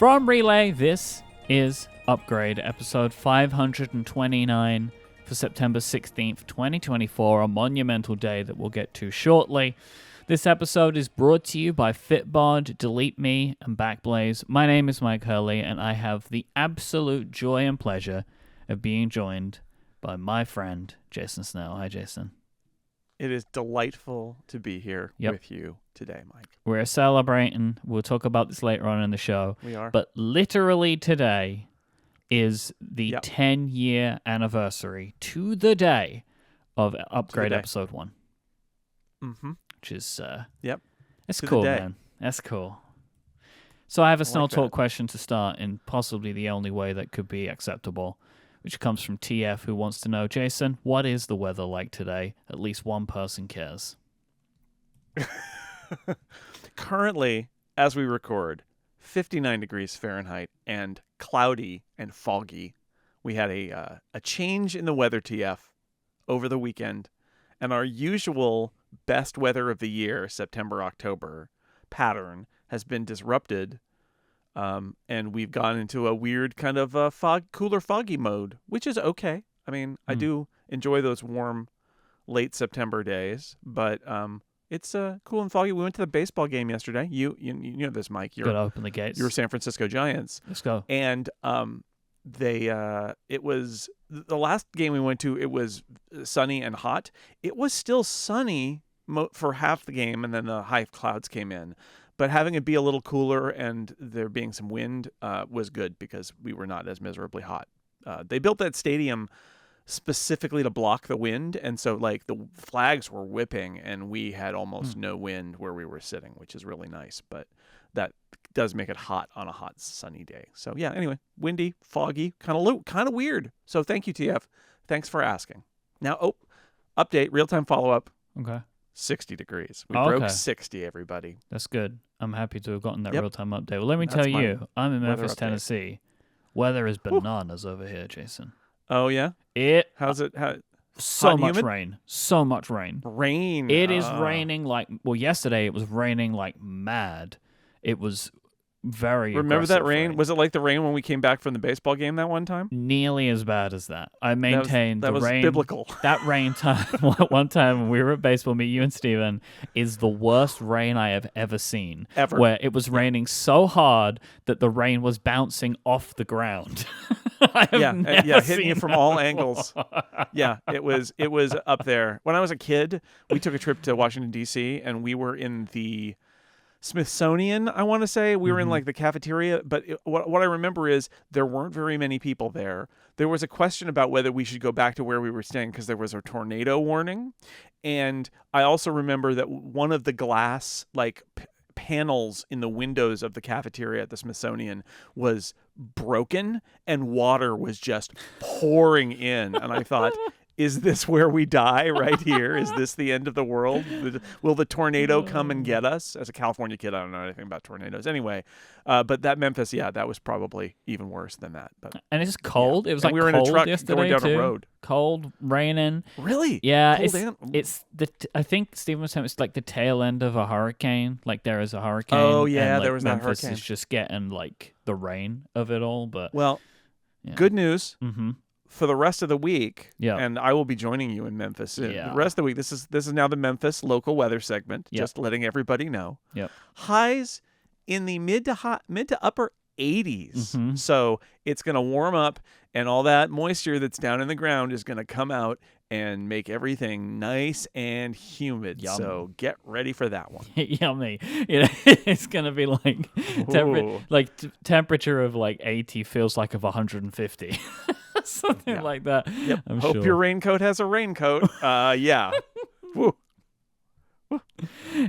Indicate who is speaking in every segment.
Speaker 1: From Relay, this is Upgrade, episode 529 for September 16th, 2024, a monumental day that we'll get to shortly. This episode is brought to you by Fitbod, Delete Me, and Backblaze. My name is Mike Hurley, and I have the absolute joy and pleasure of being joined by my friend, Jason Snell. Hi, Jason.
Speaker 2: It is delightful to be here with you today, Mike.
Speaker 1: We're celebrating. We'll talk about this later on in the show.
Speaker 2: We are.
Speaker 1: But literally today is the 10-year anniversary to the day of Upgrade episode 1.
Speaker 2: Mm-hmm.
Speaker 1: Which is, it's
Speaker 2: to
Speaker 1: cool, man. That's cool. So I have a Snell Talk question to start in possibly the only way that could be acceptable, which comes from TF, who wants to know, Jason, what is the weather like today? At least one person cares.
Speaker 2: Currently, as we record, 59 degrees Fahrenheit and cloudy and foggy. We had a change in the weather, TF, over the weekend, and our usual best weather of the year, September-October pattern, has been disrupted. And we've gone into a weird kind of cooler, foggy mode, which is okay. I mean, I do enjoy those warm, late September days, but it's cool and foggy. We went to the baseball game yesterday. You know this, Mike.
Speaker 1: Gotta open the gates.
Speaker 2: You're San Francisco Giants.
Speaker 1: Let's go.
Speaker 2: And it was the last game we went to. It was sunny and hot. It was still sunny for half the game, and then the high clouds came in. But having it be a little cooler and there being some wind was good because we were not as miserably hot. They built that stadium specifically to block the wind, and so like the flags were whipping, and we had almost no wind where we were sitting, which is really nice. But that does make it hot on a hot sunny day. So yeah, anyway, windy, foggy, kind of weird. So thank you, TF. Thanks for asking. Now, update, real-time follow-up.
Speaker 1: Okay.
Speaker 2: 60 degrees. We broke 60, everybody.
Speaker 1: That's good. I'm happy to have gotten that real-time update. Well, let me tell you, I'm in Memphis, Tennessee. Weather is bananas over here, Jason.
Speaker 2: Oh, yeah? How's it?
Speaker 1: So much rain. So much rain.
Speaker 2: Rain.
Speaker 1: It is raining yesterday it was raining like mad. It was very
Speaker 2: Remember that rain? Was it like the rain when we came back from the baseball game that one time?
Speaker 1: Nearly as bad as that. I maintain
Speaker 2: that was
Speaker 1: rain,
Speaker 2: biblical.
Speaker 1: That rain time, one time when we were at baseball, me, you, and Steven, is the worst rain I have ever seen.
Speaker 2: Ever.
Speaker 1: Where it was raining so hard that the rain was bouncing off the ground.
Speaker 2: Hitting you from all angles. Yeah, it was up there. When I was a kid, we took a trip to Washington, D.C., and we were in the Smithsonian, I want to say. We were in like the cafeteria, but what I remember is there weren't very many people there. There was a question about whether we should go back to where we were staying because there was a tornado warning. And I also remember that one of the glass panels in the windows of the cafeteria at the Smithsonian was broken and water was just pouring in. And I thought, is this where we die right here? Is this the end of the world? Will the tornado come and get us? As a California kid, I don't know anything about tornadoes. Anyway, but that Memphis, that was probably even worse than that.
Speaker 1: And it's cold. It was
Speaker 2: we were
Speaker 1: cold
Speaker 2: in a truck
Speaker 1: yesterday
Speaker 2: going down
Speaker 1: too.
Speaker 2: A road.
Speaker 1: Cold, raining.
Speaker 2: Really?
Speaker 1: Yeah. I think Stephen was saying it's like the tail end of a hurricane. Like there is a hurricane.
Speaker 2: Oh yeah,
Speaker 1: and,
Speaker 2: there was
Speaker 1: Memphis
Speaker 2: that hurricane.
Speaker 1: is just getting the rain of it all. But
Speaker 2: good news.
Speaker 1: Mm-hmm.
Speaker 2: For the rest of the week, and I will be joining you in Memphis. The rest of the week, this is now the Memphis local weather segment, just letting everybody know.
Speaker 1: Yep.
Speaker 2: Highs in the mid to upper 80s. So it's going to warm up, and all that moisture that's down in the ground is going to come out and make everything nice and humid.
Speaker 1: Yum.
Speaker 2: So get ready for that one.
Speaker 1: Yummy. It's going to be temperature of 80 feels like of 150. Something like that.
Speaker 2: Yep.
Speaker 1: I'm
Speaker 2: Hope
Speaker 1: sure.
Speaker 2: your raincoat has a raincoat. Yeah. Woo.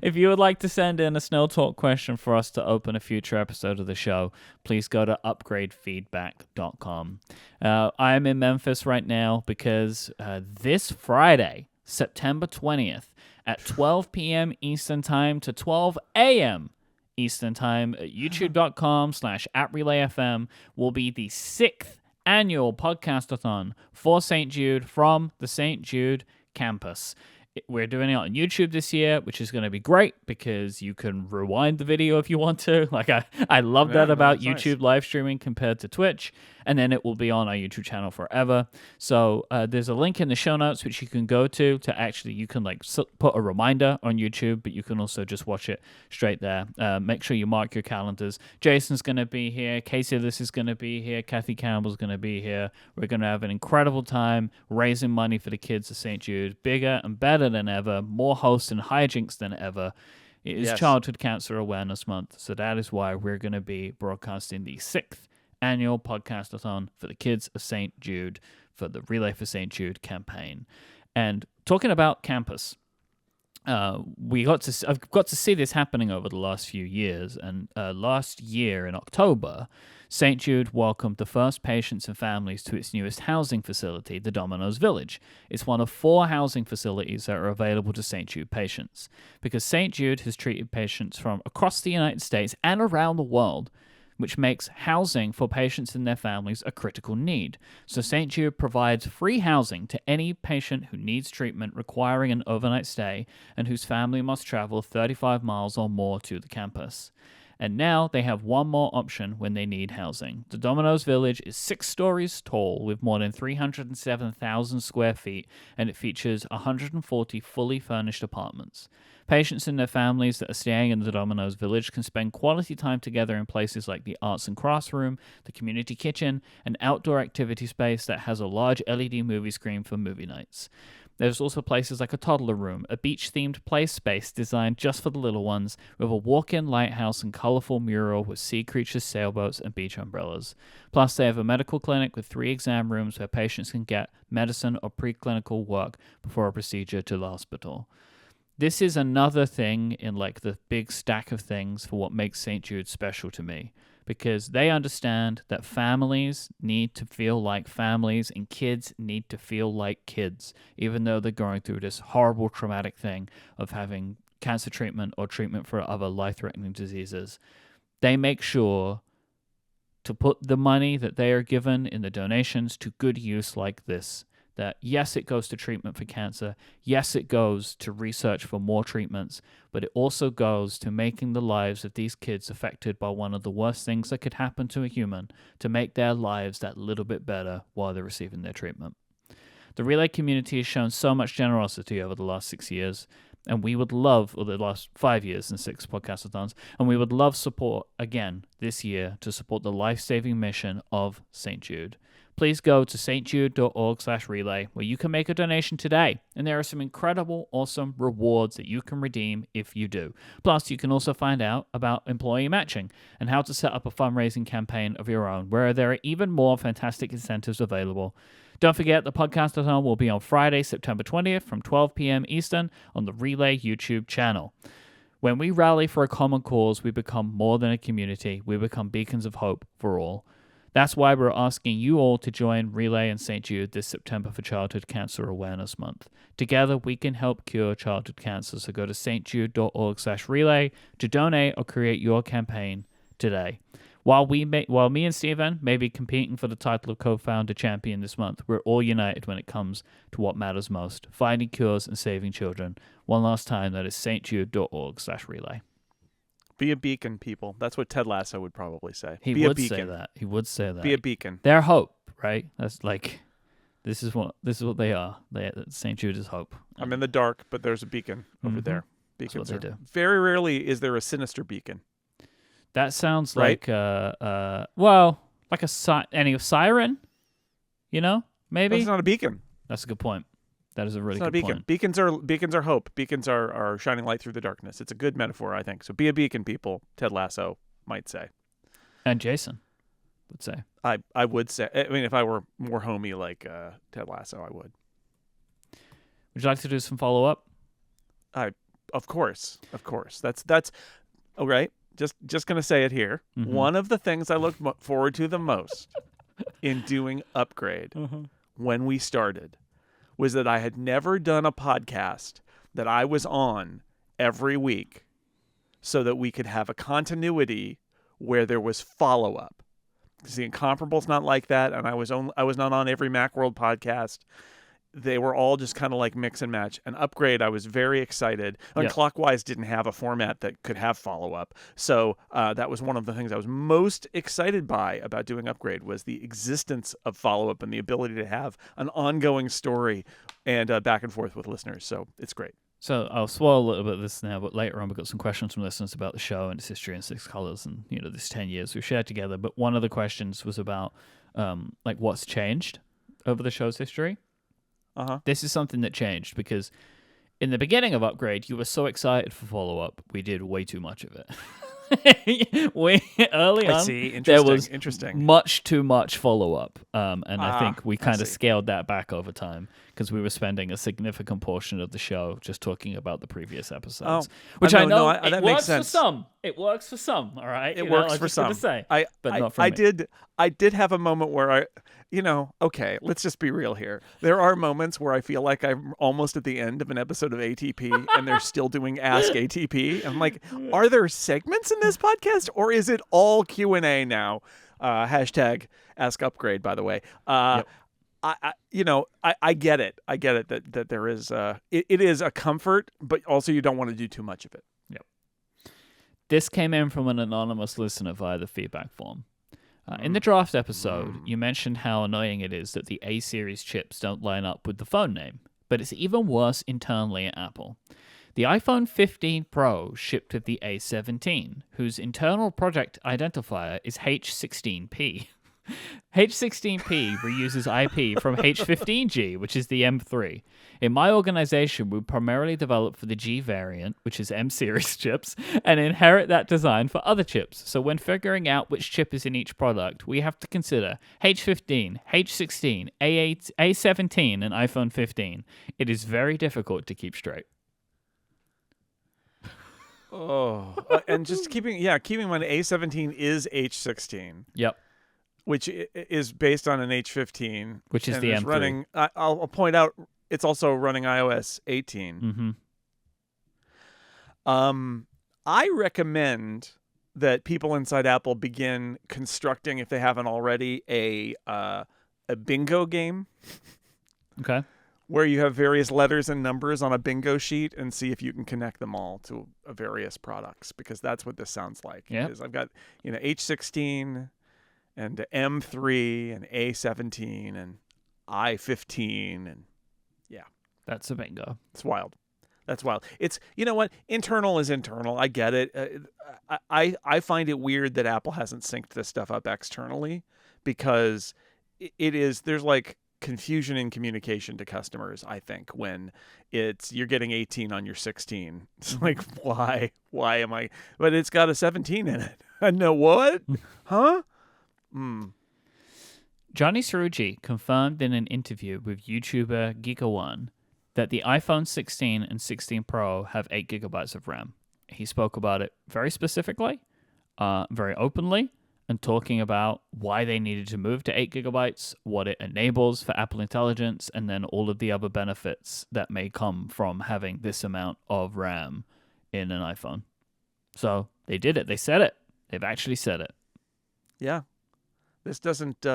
Speaker 1: If you would like to send in a Snell Talk question for us to open a future episode of the show, please go to upgradefeedback.com. I am in Memphis right now because this Friday, September 20th, at 12 p.m. Eastern Time to 12 a.m. Eastern Time at youtube.com/@RelayFM will be the 6th annual podcast-a-thon for St. Jude from the St. Jude campus. We're doing it on YouTube this year, which is going to be great because you can rewind the video if you want to. Like I love that about YouTube
Speaker 2: nice.
Speaker 1: live streaming compared to Twitch, and then it will be on our YouTube channel forever. So there's a link in the show notes which you can go to actually, you can like put a reminder on YouTube, but you can also just watch it straight there. Make sure you mark your calendars. Jason's going to be here. Casey Ellis is going to be here. Kathy Campbell's going to be here. We're going to have an incredible time raising money for the kids of St. Jude. Bigger and better than ever. More hosts and hijinks than ever. It is Childhood Cancer Awareness Month, so that is why we're going to be broadcasting the 6th annual podcast-a-thon for the kids of St. Jude for the Relay for St. Jude campaign. And talking about campus, I've got to see this happening over the last few years, and last year in October, St. Jude welcomed the first patients and families to its newest housing facility, the Domino's Village. It's one of 4 housing facilities that are available to St. Jude patients, because St. Jude has treated patients from across the United States and around the world, which makes housing for patients and their families a critical need. So St. Jude provides free housing to any patient who needs treatment requiring an overnight stay and whose family must travel 35 miles or more to the campus. And now they have one more option when they need housing. The Domino's Village is 6 stories tall with more than 307,000 square feet, and it features 140 fully furnished apartments. Patients and their families that are staying in the Domino's Village can spend quality time together in places like the Arts and Crafts Room, the community kitchen, an outdoor activity space that has a large LED movie screen for movie nights. There's also places like a toddler room, a beach-themed play space designed just for the little ones, with a walk-in lighthouse and colorful mural with sea creatures, sailboats, and beach umbrellas. Plus, they have a medical clinic with 3 exam rooms where patients can get medicine or preclinical work before a procedure to the hospital. This is another thing in like the big stack of things for what makes St. Jude special to me, because they understand that families need to feel like families and kids need to feel like kids, even though they're going through this horrible traumatic thing of having cancer treatment or treatment for other life-threatening diseases. They make sure to put the money that they are given in the donations to good use like this. That yes, it goes to treatment for cancer. Yes, it goes to research for more treatments, but it also goes to making the lives of these kids affected by one of the worst things that could happen to a human, to make their lives that little bit better while they're receiving their treatment. The Relay community has shown so much generosity over the last 6 years, and we would love, or the last 5 years and 6 podcast-a-thons, and we would love support again this year to support the life-saving mission of St. Jude. Please go to stjude.org/relay where you can make a donation today, and there are some incredible, awesome rewards that you can redeem if you do. Plus, you can also find out about employee matching and how to set up a fundraising campaign of your own, where there are even more fantastic incentives available. Don't forget, the podcast-a-thon will be on Friday, September 20th from 12 p.m. Eastern on the Relay YouTube channel. When we rally for a common cause, we become more than a community. We become beacons of hope for all. That's why we're asking you all to join Relay and St. Jude this September for Childhood Cancer Awareness Month. Together, we can help cure childhood cancer, so go to stjude.org/relay to donate or create your campaign today. While me and Steven may be competing for the title of co-founder champion this month, we're all united when it comes to what matters most, finding cures and saving children. One last time, that is stjude.org/relay.
Speaker 2: Be a beacon, people. That's what Ted Lasso would probably say.
Speaker 1: He would say that. He would say that.
Speaker 2: Be a beacon.
Speaker 1: They're hope, right? That's like, this is what they are. St. Jude is hope.
Speaker 2: I'm in the dark, but there's a beacon over there. Beacons
Speaker 1: That's what they do.
Speaker 2: Very rarely is there a sinister beacon.
Speaker 1: That sounds
Speaker 2: right?
Speaker 1: like like a siren, you know? Maybe.
Speaker 2: That's not a beacon.
Speaker 1: That's a good point. That is a really good point.
Speaker 2: Beacons are hope. Beacons are shining light through the darkness. It's a good metaphor, I think. So be a beacon, people. Ted Lasso might say.
Speaker 1: And Jason would say.
Speaker 2: I would say. I mean, if I were more homey like Ted Lasso, I would.
Speaker 1: Would you like to do some follow up?
Speaker 2: Of course. That's all right. Just gonna say it here. Mm-hmm. One of the things I looked forward to the most in doing Upgrade when we started was that I had never done a podcast that I was on every week so that we could have a continuity where there was follow-up. Because the Incomparable's not like that, and I was not on every Macworld podcast. they were all just kind of like mix and match. And Upgrade, I was very excited. And Clockwise didn't have a format that could have follow-up. So that was one of the things I was most excited by about doing Upgrade, was the existence of follow-up and the ability to have an ongoing story and back and forth with listeners. So it's great.
Speaker 1: So I'll spoil a little bit of this now, but later on we've got some questions from listeners about the show and its history in 6 colors and, this 10 years we've shared together. But one of the questions was about like what's changed over the show's history. This is something that changed because in the beginning of Upgrade, you were so excited for follow-up, we did way too much of it. Early on, there was much too much follow-up, and I think we kind of scaled that back over time because we were spending a significant portion of the show just talking about the previous episodes, which I know it works for some. It works for some, all right?
Speaker 2: It works for some.
Speaker 1: But not for me.
Speaker 2: I did have a moment where okay, let's just be real here. There are moments where I feel like I'm almost at the end of an episode of ATP and they're still doing Ask ATP. I'm like, are there segments in this podcast or is it all Q&A now? Hashtag Ask Upgrade, by the way. Yep. I get it. I get it that there is it is a comfort, but also you don't want to do too much of it.
Speaker 1: Yep. This came in from an anonymous listener via the feedback form. In the draft episode, you mentioned how annoying it is that the A-series chips don't line up with the phone name, but it's even worse internally at Apple. The iPhone 15 Pro shipped with the A17, whose internal project identifier is H16P. H16P reuses IP from H15G, which is the M3. In my organization, we primarily develop for the G variant, which is M-series chips, and inherit that design for other chips. So when figuring out which chip is in each product, we have to consider H15, H16, A8, A17, and iPhone 15. It is very difficult to keep straight.
Speaker 2: And just keeping in mind, A17 is H16.
Speaker 1: Yep.
Speaker 2: Which is based on an H15.
Speaker 1: Which is the M3.
Speaker 2: Running, I'll point out, it's also running iOS 18.
Speaker 1: Mm-hmm.
Speaker 2: I recommend that people inside Apple begin constructing, if they haven't already, a bingo game.
Speaker 1: Okay.
Speaker 2: Where you have various letters and numbers on a bingo sheet and see if you can connect them all to various products, because that's what this sounds like.
Speaker 1: Yeah.
Speaker 2: I've got H16 and M3 and A17 and I15 and
Speaker 1: that's a bingo.
Speaker 2: It's wild. That's wild. It's, you know what? Internal is internal. I get it. I find it weird that Apple hasn't synced this stuff up externally, because there's like confusion in communication to customers, I think, when you're getting 18 on your 16. It's like, why am I? But it's got a 17 in it. I know what? Huh?
Speaker 1: Johnny Saruji confirmed in an interview with YouTuber Giga1 that the iPhone 16 and 16 Pro have 8 gigabytes of RAM. He spoke about it very specifically, very openly, and talking about why they needed to move to 8 gigabytes, what it enables for Apple Intelligence, and then all of the other benefits that may come from having this amount of RAM in an iPhone. So they did it. They said it. They've actually said it.
Speaker 2: Yeah. This doesn't...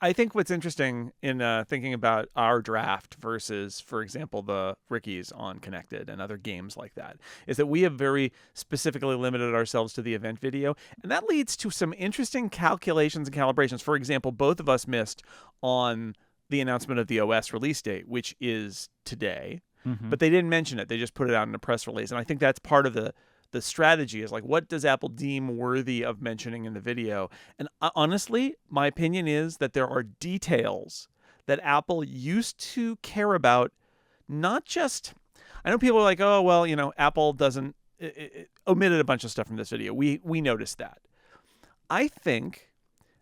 Speaker 2: I think what's interesting in thinking about our draft versus, for example, the Rickies on Connected and other games like that, is that we have very specifically limited ourselves to the event video. And that leads to some interesting calculations and calibrations. For example, both of us missed on the announcement of the OS release date, which is today.
Speaker 1: Mm-hmm.
Speaker 2: But they didn't mention it. They just put it out in a press release. And I think that's part of the strategy, is like, what does Apple deem worthy of mentioning in the video? And honestly, my opinion is that there are details that Apple used to care about, not just... I know people are like, oh, well, Apple doesn't... It omitted a bunch of stuff from this video. We noticed that. I think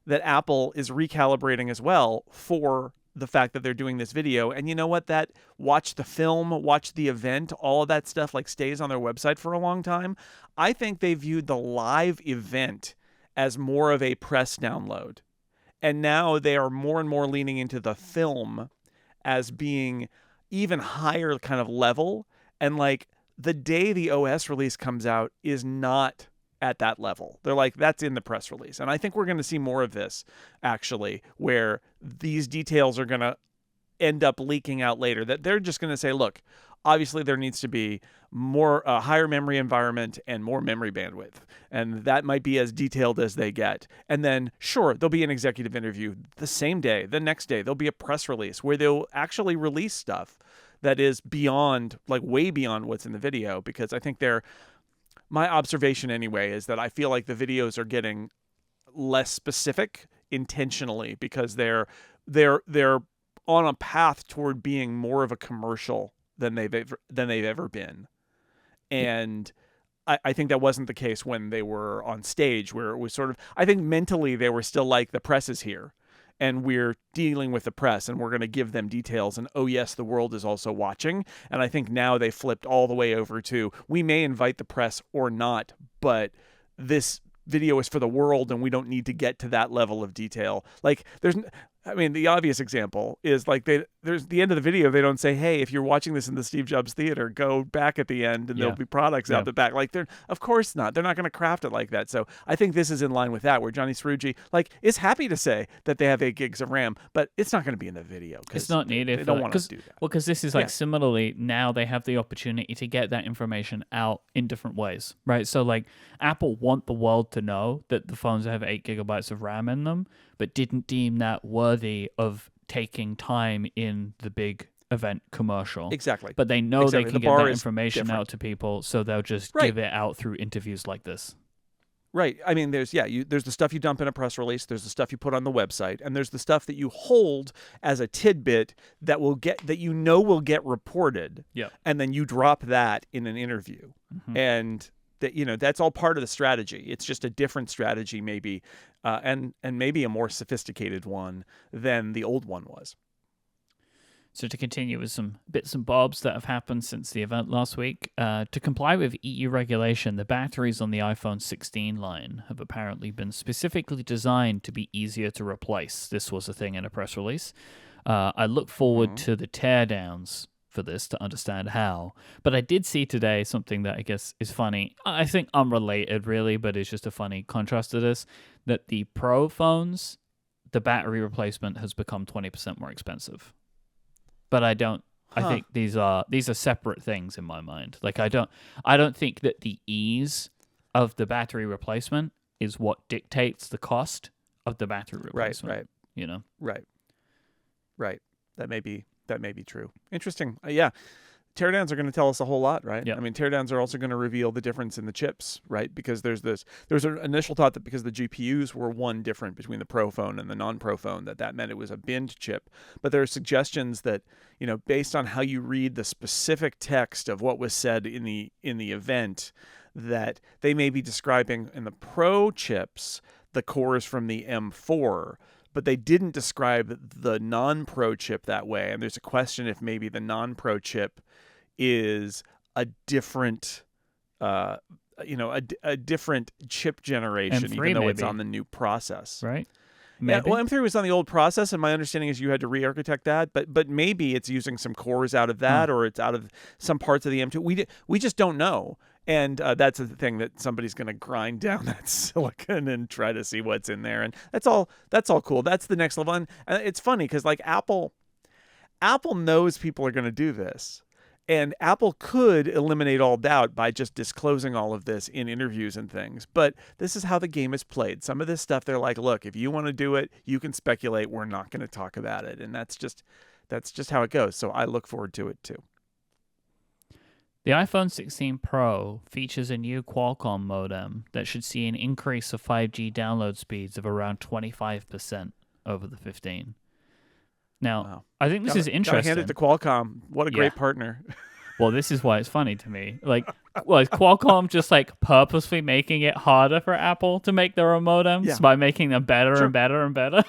Speaker 2: that Apple is recalibrating as well for the fact that they're doing this video. And you know what? That watch the film, watch the event, all of that stuff like stays on their website for a long time. I think they viewed the live event as more of a press download. And now they are more and more leaning into the film as being even higher kind of level. And like the day the OS release comes out is not at that level. They're like, that's in the press release. And I think we're going to see more of this, actually, where these details are going to end up leaking out later. That they're just going to say, look, obviously there needs to be more higher memory environment and more memory bandwidth, and that might be as detailed as they get. And then sure, there'll be an executive interview the same day, the next day there'll be a press release where they'll actually release stuff that is beyond, like way beyond what's in the video, because I think my observation anyway is that I feel like the videos are getting less specific intentionally because they're on a path toward being more of a commercial than they've ever been. And I think that wasn't the case when they were on stage, where it was sort of, I think mentally they were still like, the press is here and we're dealing with the press and we're going to give them details, and oh yes, the world is also watching. And I think now they flipped all the way over to, we may invite the press or not, but this video is for the world and we don't need to get to that level of detail. Like the obvious example is like there's the end of the video, they don't say, hey, if you're watching this in the Steve Jobs Theater, go back at the end and there'll be products out the back. Like, of course not. They're not going to craft it like that. So I think this is in line with that, where Johnny Srouji is happy to say that they have 8 gigs of RAM, but it's not going to be in the video.
Speaker 1: It's not needed.
Speaker 2: They don't want to do that.
Speaker 1: Well, because this is similarly, now they have the opportunity to get that information out in different ways, right? So like Apple want the world to know that the phones have 8 gigabytes of RAM in them, but didn't deem that worthy of taking time in the big event commercial.
Speaker 2: Exactly.
Speaker 1: But they know they can get that information
Speaker 2: different
Speaker 1: out to people, so they'll just give it out through interviews like this.
Speaker 2: Right. I mean, there's the stuff you dump in a press release, there's the stuff you put on the website, and there's the stuff that you hold as a tidbit that will get reported.
Speaker 1: Yeah.
Speaker 2: And then you drop that in an interview. Mm-hmm. And that's all part of the strategy. It's just a different strategy, maybe, and maybe a more sophisticated one than the old one was.
Speaker 1: So to continue with some bits and bobs that have happened since the event last week, to comply with EU regulation, the batteries on the iPhone 16 line have apparently been specifically designed to be easier to replace. This was a thing in a press release. I look forward to the teardowns for this to understand how. But I did see today something that I guess is funny. I think unrelated really, but it's just a funny contrast to this, that the Pro phones, the battery replacement has become 20% more expensive. But I think these are separate things in my mind. Like I don't think that the ease of the battery replacement is what dictates the cost of the battery replacement.
Speaker 2: Right.
Speaker 1: You know?
Speaker 2: Right. That may be true. Interesting. Yeah. Teardowns are going to tell us a whole lot, right?
Speaker 1: Yep.
Speaker 2: I mean, teardowns are also going to reveal the difference in the chips, right? Because there's an initial thought that because the GPUs were one different between the Pro phone and the non-Pro phone, that meant it was a binned chip. But there are suggestions that, based on how you read the specific text of what was said in the event, that they may be describing in the Pro chips the cores from the M4, but they didn't describe the non-Pro chip that way. And there's a question if maybe the non-Pro chip is a different, a different chip generation,
Speaker 1: M3
Speaker 2: even though
Speaker 1: maybe.
Speaker 2: It's on the new process.
Speaker 1: Right?
Speaker 2: Maybe.
Speaker 1: Maybe.
Speaker 2: Yeah, well, M3 was on the old process, and my understanding is you had to re-architect that, but maybe it's using some cores out of that, or it's out of some parts of the M2. We just don't know. And that's the thing, that somebody's going to grind down that silicon and try to see what's in there. And that's all cool. That's the next level. And it's funny because like Apple knows people are going to do this. And Apple could eliminate all doubt by just disclosing all of this in interviews and things. But this is how the game is played. Some of this stuff, they're like, look, if you want to do it, you can speculate. We're not going to talk about it. And that's just how it goes. So I look forward to it too.
Speaker 1: The iPhone 16 Pro features a new Qualcomm modem that should see an increase of 5G download speeds of around 25% over the 15. Now, wow. I think this is interesting.
Speaker 2: Gotta hand it to Qualcomm. What a great partner.
Speaker 1: Well, this is why it's funny to me. Like, is Qualcomm just like purposely making it harder for Apple to make their own modems by making them better and better and better?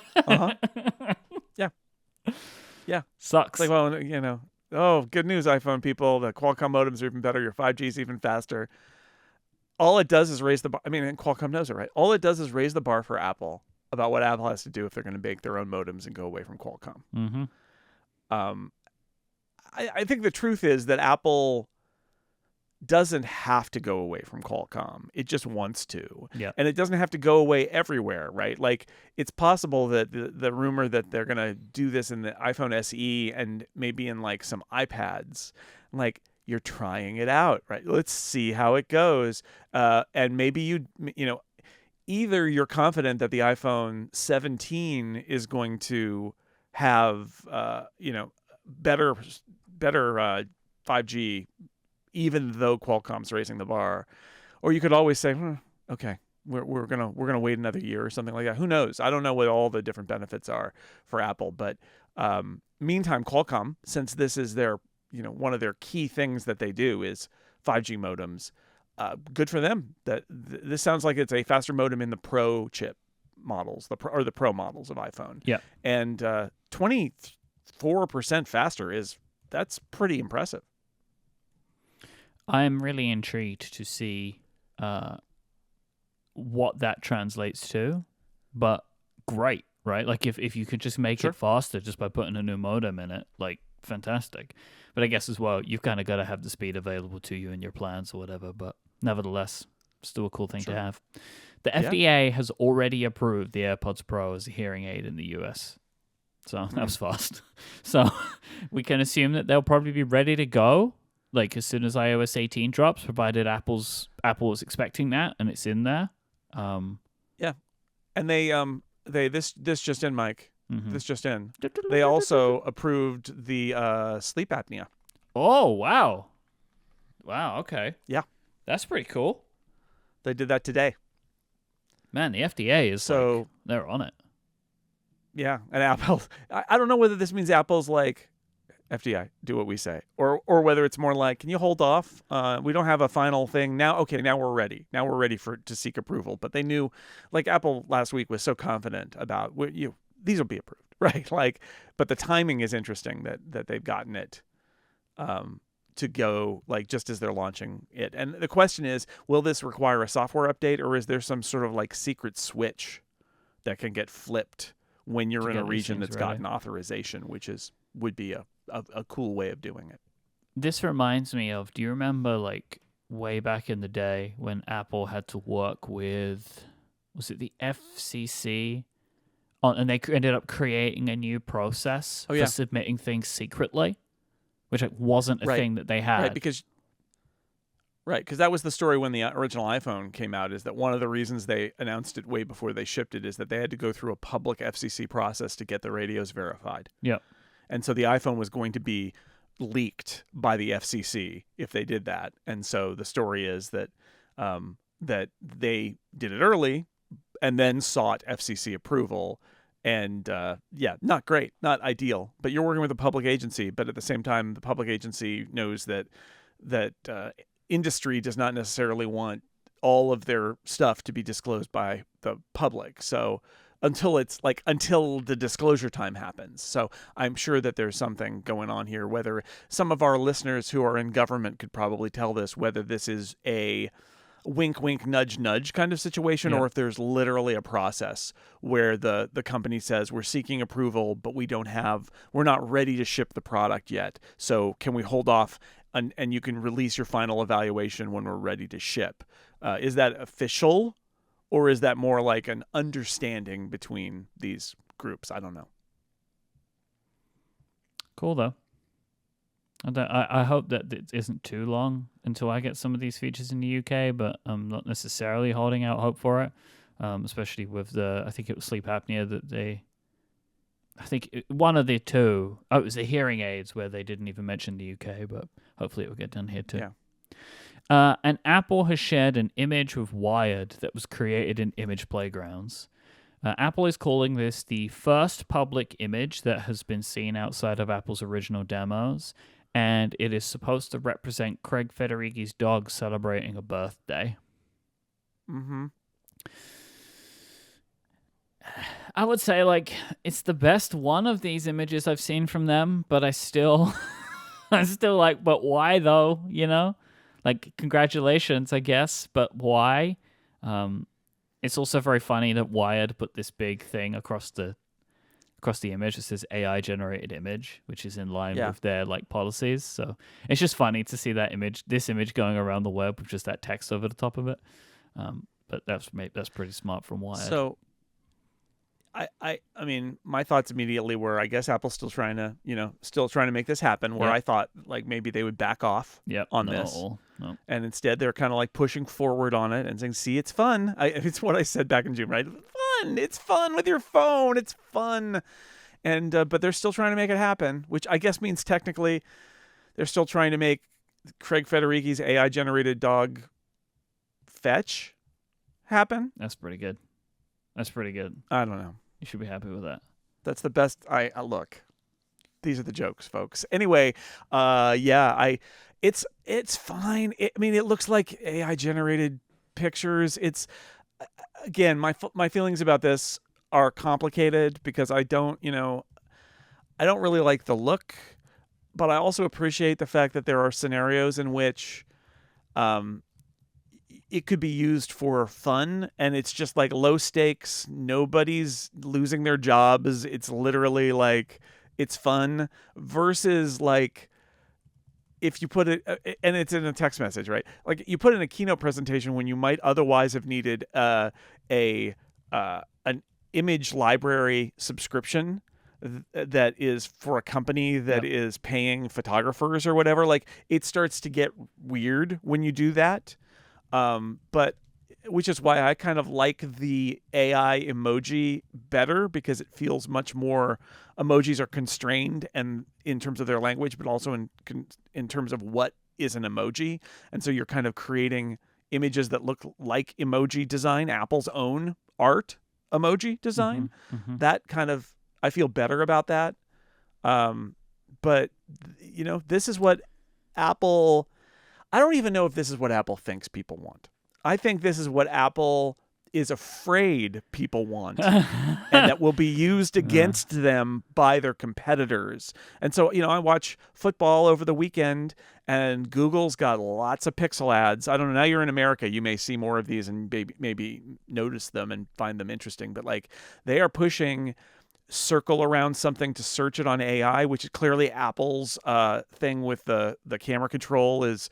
Speaker 2: Yeah.
Speaker 1: Sucks.
Speaker 2: Like, well, oh, good news, iPhone people. The Qualcomm modems are even better. Your 5G is even faster. All it does is raise the bar. I mean, and Qualcomm knows it, right? All it does is raise the bar for Apple about what Apple has to do if they're going to make their own modems and go away from Qualcomm.
Speaker 1: Mm-hmm.
Speaker 2: I think the truth is that Apple doesn't have to go away from Qualcomm. It just wants to.
Speaker 1: Yeah.
Speaker 2: And it doesn't have to go away everywhere, right? Like, it's possible that the rumor that they're going to do this in the iPhone SE and maybe in like some iPads, like, you're trying it out, right? Let's see how it goes. And maybe you know, either you're confident that the iPhone 17 is going to have, better 5G, even though Qualcomm's raising the bar, or you could always say, okay, we're gonna wait another year or something like that. Who knows? I don't know what all the different benefits are for Apple, but meantime, Qualcomm, since this is their one of their key things that they do is 5G modems. Good for them. This sounds like it's a faster modem in the Pro chip models, the Pro models of iPhone.
Speaker 1: Yeah,
Speaker 2: and 24% faster that's pretty impressive.
Speaker 1: I'm really intrigued to see what that translates to, but great, right? Like if you could just make it faster just by putting a new modem in it, like fantastic. But I guess as well, you've kind of got to have the speed available to you in your plans or whatever. But nevertheless, still a cool thing to have. The FDA has already approved the AirPods Pro as a hearing aid in the US. So that was fast. So we can assume that they'll probably be ready to go, like as soon as iOS 18 drops, provided Apple is expecting that and it's in there.
Speaker 2: Yeah, and they this just in, Mike. This just in. They also approved the sleep apnea.
Speaker 1: Oh, wow. Wow, okay.
Speaker 2: Yeah.
Speaker 1: That's pretty cool.
Speaker 2: They did that today.
Speaker 1: Man, the FDA is like, they're on it.
Speaker 2: Yeah, and Apple, I don't know whether this means Apple's like, FDA, do what we say. Or whether it's more like, can you hold off? We don't have a final thing now. Okay, now we're ready. Now we're ready to seek approval. But they knew, like Apple last week was so confident about, these will be approved, right? Like, but the timing is interesting that they've gotten it to go, like, just as they're launching it. And the question is, will this require a software update, or is there some sort of like secret switch that can get flipped when you're in a region that's gotten authorization, which would be a cool way of doing it.
Speaker 1: This reminds me of, do you remember like way back in the day when Apple had to work with, was it the FCC? And they ended up creating a new process for submitting things secretly, which wasn't a thing that they had.
Speaker 2: Right, because that was the story when the original iPhone came out, is that one of the reasons they announced it way before they shipped it is that they had to go through a public FCC process to get the radios verified.
Speaker 1: Yep.
Speaker 2: And so the iPhone was going to be leaked by the FCC if they did that. And so the story is that that they did it early and then sought FCC approval. And not great, not ideal. But you're working with a public agency, but at the same time, the public agency knows that industry does not necessarily want all of their stuff to be disclosed by the public. So until the disclosure time happens. So I'm sure that there's something going on here, whether some of our listeners who are in government could probably tell this, whether this is a wink, wink, nudge, nudge kind of situation, or if there's literally a process where the company says, we're seeking approval, but we're not ready to ship the product yet. So can we hold off and you can release your final evaluation when we're ready to ship? Is that official, or is that more like an understanding between these groups? I don't know.
Speaker 1: Cool, though. I hope that it isn't too long until I get some of these features in the UK, but I'm not necessarily holding out hope for it, especially with I think it was sleep apnea that one of the two, it was the hearing aids where they didn't even mention the UK, but hopefully it will get done here too.
Speaker 2: Yeah.
Speaker 1: And Apple has shared an image with Wired that was created in Image Playgrounds. Apple is calling this the first public image that has been seen outside of Apple's original demos, and it is supposed to represent Craig Federighi's dog celebrating a birthday.
Speaker 2: Mm-hmm.
Speaker 1: I would say, like, it's the best one of these images I've seen from them, but I still like, but why though, you know? Like, congratulations, I guess, but why? It's also very funny that Wired put this big thing across the across the image it says AI generated image, which is in line
Speaker 2: Yeah.
Speaker 1: with their like policies. So it's just funny to see this image going around the web with just that text over the top of it. But that's pretty smart from Wired.
Speaker 2: So I mean, my thoughts immediately were, I guess Apple's still trying to make this happen, where
Speaker 1: Yep.
Speaker 2: I thought like maybe they would back off on this.
Speaker 1: No.
Speaker 2: And instead they're kind of like pushing forward on it and saying, see, it's fun. It's what I said back in June, right? Fun. It's fun with your phone. It's fun. And but they're still trying to make it happen, which I guess means technically they're still trying to make Craig Federighi's AI generated dog fetch happen.
Speaker 1: That's pretty good.
Speaker 2: I don't know.
Speaker 1: You should be happy with that.
Speaker 2: That's the best. I look. These are the jokes, folks. Anyway, it's fine. I mean, it looks like AI generated pictures. It's again, my feelings about this are complicated because I don't really like the look, but I also appreciate the fact that there are scenarios in which it could be used for fun, and it's just like low stakes. Nobody's losing their jobs. It's literally like it's fun versus like if you put it, and it's in a text message, right? Like you put in a keynote presentation when you might otherwise have needed an image library subscription that is for a company that is paying photographers or whatever. Like it starts to get weird when you do that. But which is why I kind of like the AI emoji better, because it feels much more, emojis are constrained and in terms of their language, but also in terms of what is an emoji. And so you're kind of creating images that look like emoji design, Apple's own art emoji design.
Speaker 1: Mm-hmm.
Speaker 2: That kind of, I feel better about that. But this is what Apple, I don't even know if this is what Apple thinks people want. I think this is what Apple is afraid people want and that will be used against them by their competitors. And so, I watch football over the weekend and Google's got lots of pixel ads. I don't know. Now you're in America. You may see more of these and maybe notice them and find them interesting. But like they are pushing circle around something to search it on AI, which is clearly Apple's thing with the camera control is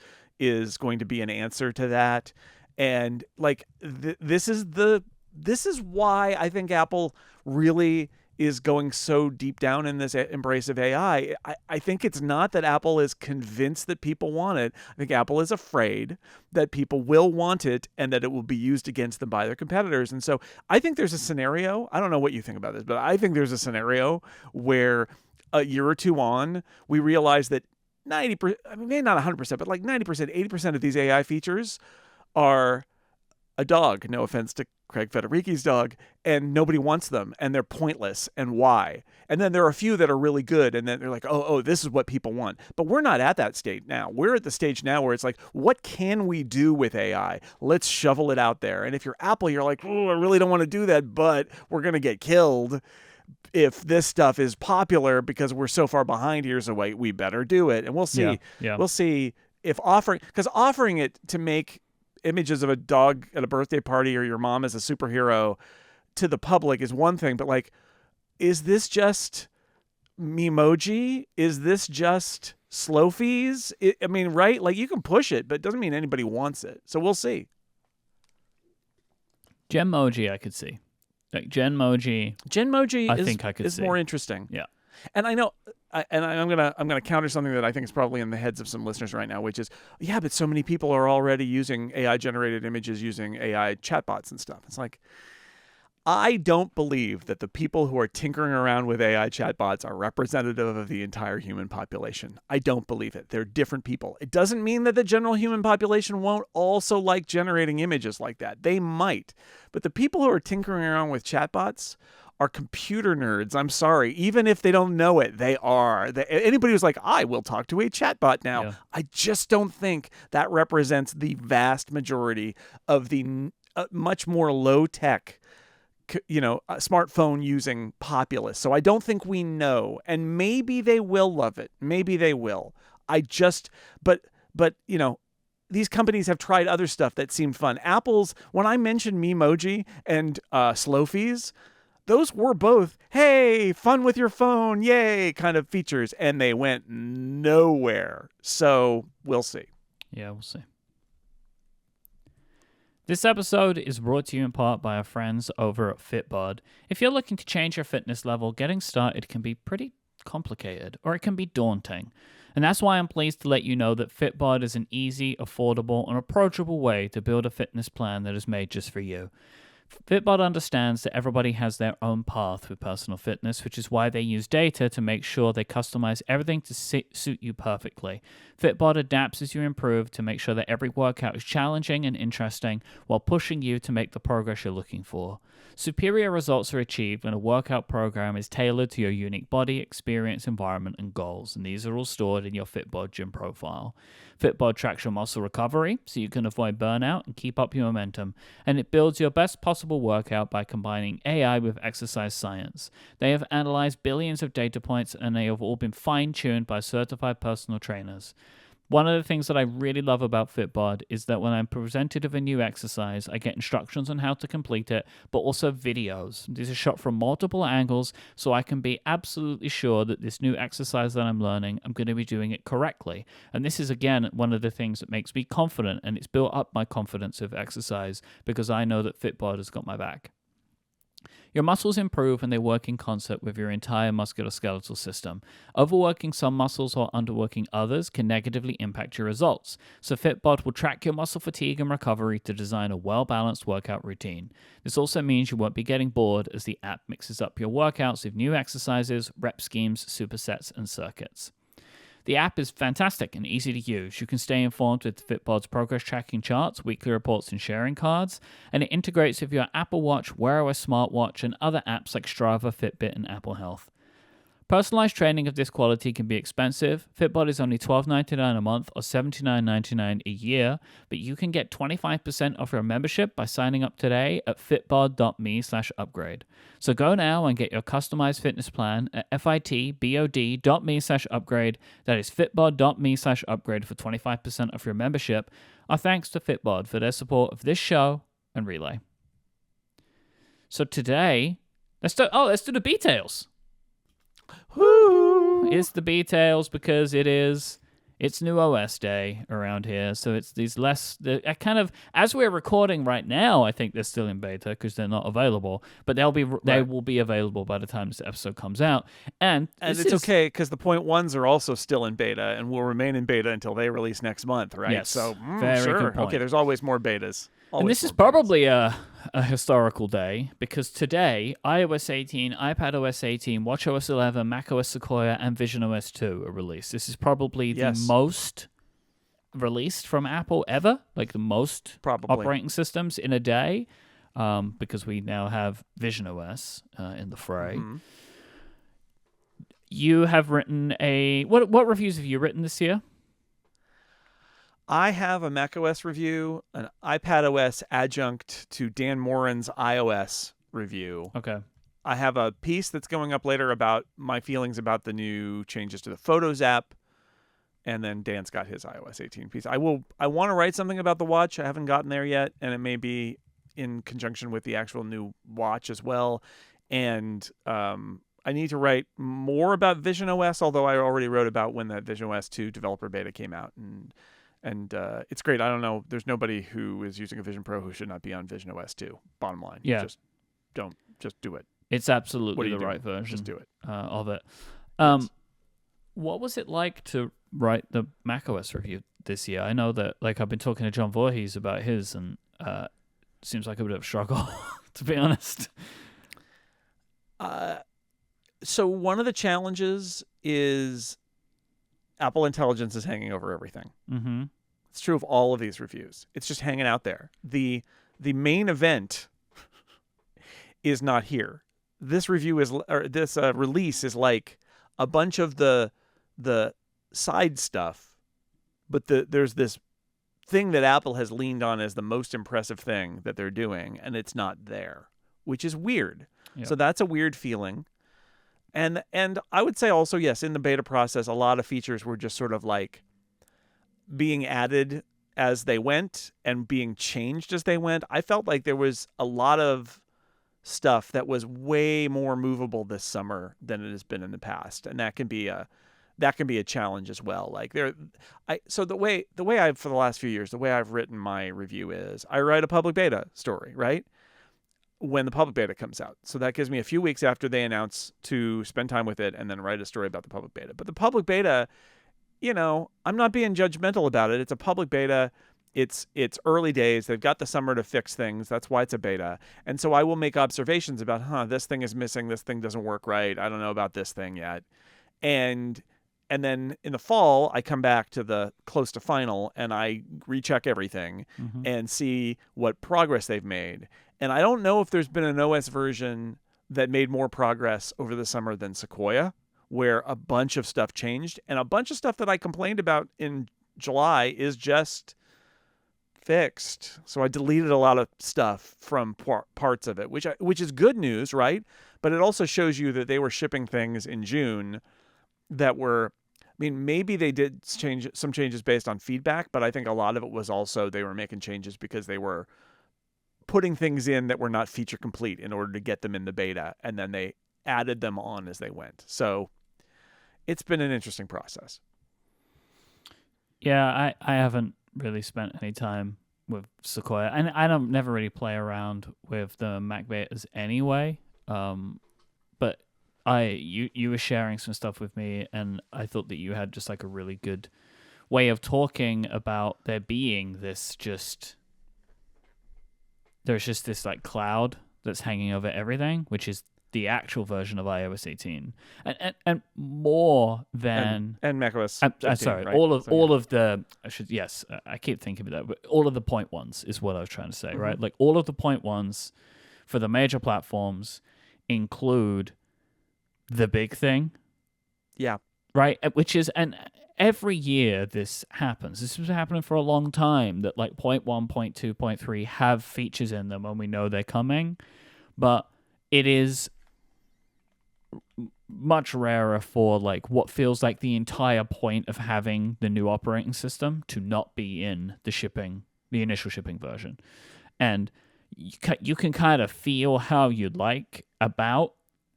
Speaker 2: going to be an answer to that. And like this is why I think Apple really is going so deep down in this embrace of AI. I think it's not that Apple is convinced that people want it. I think Apple is afraid that people will want it and that it will be used against them by their competitors. And so I think there's a scenario, I don't know what you think about this, but I think there's a scenario where a year or two on, we realize that 90%, I mean, maybe not 100%, but like 90%, 80% of these AI features are a dog. No offense to Craig Federighi's dog, and nobody wants them, and they're pointless, and why? And then there are a few that are really good, and then they're like, oh, this is what people want. But we're not at that state now. We're at the stage now where it's like, what can we do with AI? Let's shovel it out there. And if you're Apple, you're like, oh, I really don't want to do that, but we're going to get killed if this stuff is popular because we're so far behind years away. We better do it. And we'll see.
Speaker 1: Yeah.
Speaker 2: We'll see if offering it to make images of a dog at a birthday party or your mom as a superhero to the public is one thing, but like, is this just Memoji? Is this just Slofies? I mean, right? Like you can push it, but it doesn't mean anybody wants it. So we'll see.
Speaker 1: Genmoji, I could see. Like Genmoji, I think I could see.
Speaker 2: More interesting.
Speaker 1: Yeah.
Speaker 2: And I know, I'm gonna counter something that I think is probably in the heads of some listeners right now, which is, yeah, but so many people are already using AI generated images using AI chatbots and stuff. It's like, I don't believe that the people who are tinkering around with AI chatbots are representative of the entire human population. I don't believe it. They're different people. It doesn't mean that the general human population won't also like generating images like that. They might. But the people who are tinkering around with chatbots are computer nerds. I'm sorry. Even if they don't know it, they are. Anybody who's like, I will talk to a chatbot now. Yeah. I just don't think that represents the vast majority of the much more low-tech smartphone using populace. So I don't think we know. And maybe they will love it. Maybe they will. But these companies have tried other stuff that seemed fun. When I mentioned Memoji and Slofies, those were both, hey, fun with your phone, yay, kind of features, and they went nowhere. So we'll see.
Speaker 1: Yeah, we'll see. This episode is brought to you in part by our friends over at Fitbod. If you're looking to change your fitness level, getting started can be pretty complicated, or it can be daunting. And that's why I'm pleased to let you know that Fitbod is an easy, affordable, and approachable way to build a fitness plan that is made just for you. Fitbod understands that everybody has their own path with personal fitness, which is why they use data to make sure they customize everything to suit you perfectly. Fitbod adapts as you improve to make sure that every workout is challenging and interesting while pushing you to make the progress you're looking for. Superior results are achieved when a workout program is tailored to your unique body, experience, environment, and goals, and these are all stored in your Fitbod gym profile. Fitbod tracks your muscle recovery so you can avoid burnout and keep up your momentum, and it builds your best possible workout by combining AI with exercise science. They have analyzed billions of data points, and they have all been fine-tuned by certified personal trainers. One of the things that I really love about Fitbod is that when I'm presented with a new exercise, I get instructions on how to complete it, but also videos. These are shot from multiple angles, so I can be absolutely sure that this new exercise that I'm learning, I'm going to be doing it correctly. And this is, again, one of the things that makes me confident, and it's built up my confidence of exercise because I know that Fitbod has got my back. Your muscles improve when they work in concert with your entire musculoskeletal system. Overworking some muscles or underworking others can negatively impact your results, so Fitbod will track your muscle fatigue and recovery to design a well-balanced workout routine. This also means you won't be getting bored as the app mixes up your workouts with new exercises, rep schemes, supersets, and circuits. The app is fantastic and easy to use. You can stay informed with Fitbod's progress tracking charts, weekly reports, and sharing cards, and it integrates with your Apple Watch, Wear OS smartwatch, and other apps like Strava, Fitbit, and Apple Health. Personalized training of this quality can be expensive. Fitbod is only $12.99 a month or $79.99 a year, but you can get 25% off your membership by signing up today at fitbod.me/upgrade. So go now and get your customized fitness plan at fitbod.me/upgrade. That is fitbod.me/upgrade for 25% off your membership. Our thanks to Fitbod for their support of this show and Relay. So today, let's do the Betails.
Speaker 2: Woo!
Speaker 1: It's the Betails because it's new OS day around here, so it's these kind of, as we're recording right now, I think they're still in beta because they're not available, but they will be available by the time this episode comes out, and
Speaker 2: it's okay because the 0.1s are also still in beta and will remain in beta until they release next month, right?
Speaker 1: Yes,
Speaker 2: so
Speaker 1: very
Speaker 2: sure.
Speaker 1: good point.
Speaker 2: Okay, there's always more betas.
Speaker 1: And this is probably a historical day because today, iOS 18, iPadOS 18, watchOS 11, macOS Sequoia, and visionOS 2 are released. This is probably the most released from Apple ever, like the most operating systems in a day, because we now have visionOS in the fray. Mm-hmm. You have written what reviews have you written this year?
Speaker 2: I have a macOS review, an iPadOS adjunct to Dan Moren's iOS review.
Speaker 1: Okay.
Speaker 2: I have a piece that's going up later about my feelings about the new changes to the Photos app, and then Dan's got his iOS 18 piece. I want to write something about the watch. I haven't gotten there yet, and it may be in conjunction with the actual new watch as well. And I need to write more about visionOS, although I already wrote about when that visionOS 2 developer beta came out, and it's great. I don't know. There's nobody who is using a Vision Pro who should not be on visionOS 2. Bottom line.
Speaker 1: Yeah.
Speaker 2: Just do it.
Speaker 1: It's absolutely the right version.
Speaker 2: Just do it.
Speaker 1: Of it.
Speaker 2: Yes.
Speaker 1: What was it like to write the macOS review this year? I know that I've been talking to John Voorhees about his, and it seems like a bit of a struggle, to be honest.
Speaker 2: So one of the challenges is Apple Intelligence is hanging over everything.
Speaker 1: Mm-hmm.
Speaker 2: It's true of all of these reviews. It's just hanging out there. The main event is not here. This review release is like a bunch of the side stuff, but there's this thing that Apple has leaned on as the most impressive thing that they're doing, and it's not there, which is weird.
Speaker 1: Yep.
Speaker 2: So that's a weird feeling. And I would say also, yes, in the beta process, a lot of features were just sort of like being added as they went and being changed as they went. I felt like there was a lot of stuff that was way more movable this summer than it has been in the past, and that can be a challenge as well. Like so the way I've for the last few years, the way I've written my review is I write a public beta story, right? When the public beta comes out. So that gives me a few weeks after they announce to spend time with it and then write a story about the public beta. But the public beta, I'm not being judgmental about it. It's a public beta. It's early days. They've got the summer to fix things. That's why it's a beta. And so I will make observations about, this thing is missing. This thing doesn't work right. I don't know about this thing yet. And then in the fall, I come back to the close to final and I recheck everything and see what progress they've made. And I don't know if there's been an OS version that made more progress over the summer than Sequoia, where a bunch of stuff changed. And a bunch of stuff that I complained about in July is just fixed. So I deleted a lot of stuff from parts of it, which is good news, right? But it also shows you that they were shipping things in June that were, maybe they did some changes based on feedback, but I think a lot of it was also they were making changes because they were putting things in that were not feature complete in order to get them in the beta, and then they added them on as they went. So it's been an interesting process.
Speaker 1: Yeah, I haven't really spent any time with Sequoia, and I don't never really play around with the Mac betas anyway. But you were sharing some stuff with me, and I thought that you had just like a really good way of talking about there being this there's just this like cloud that's hanging over everything, which is the actual version of iOS 18, and more than
Speaker 2: and macOS.
Speaker 1: 15, sorry, right? all of the I keep thinking of that, but all of the point ones is what I was trying to say, right? Like all of the point ones for the major platforms include the big thing, right? Which is every year this happens. This has been happening for a long time, that like point 1, point 2, point 3 have features in them and we know they're coming. But it is much rarer for like what feels like the entire point of having the new operating system to not be in the initial shipping version. And you can kind of feel how you'd like about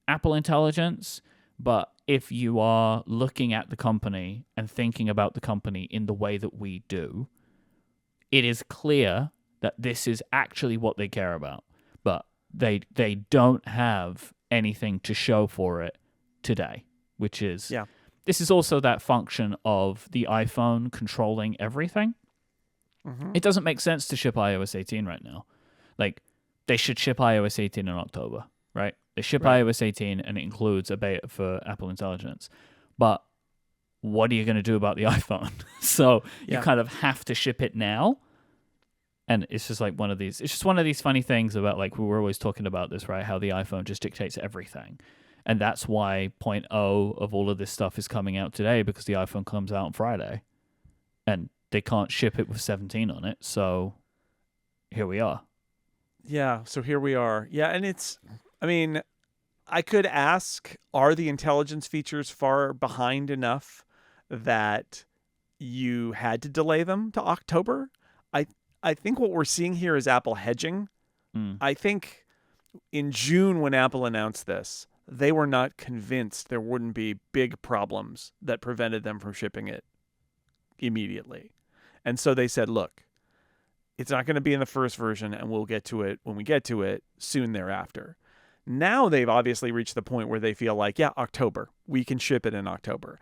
Speaker 1: Apple Intelligence, but if you are looking at the company and thinking about the company in the way that we do, it is clear that this is actually what they care about. But they don't have anything to show for it today, which is...
Speaker 2: Yeah.
Speaker 1: This is also that function of the iPhone controlling everything. It doesn't make sense to ship iOS 18 right now. Like, they should ship iOS 18 in October, right? They ship iOS 18 and it includes a beta for Apple Intelligence. But what are you going to do about the iPhone? So you kind of have to ship it now. And it's just like one of these funny things about, like, we were always talking about this, right? How the iPhone just dictates everything. And that's why 0.0 of all of this stuff is coming out today, because the iPhone comes out on Friday. And they can't ship it with 17 on it. So here we are.
Speaker 2: Yeah, so here we are. Yeah, and it's... I could ask, are the intelligence features far behind enough that you had to delay them to October? I think what we're seeing here is Apple hedging. I think in June when Apple announced this, they were not convinced there wouldn't be big problems that prevented them from shipping it immediately. And so they said, look, it's not going to be in the first version, and we'll get to it when we get to it soon thereafter. Now they've obviously reached the point where they feel like, October. We can ship it in October.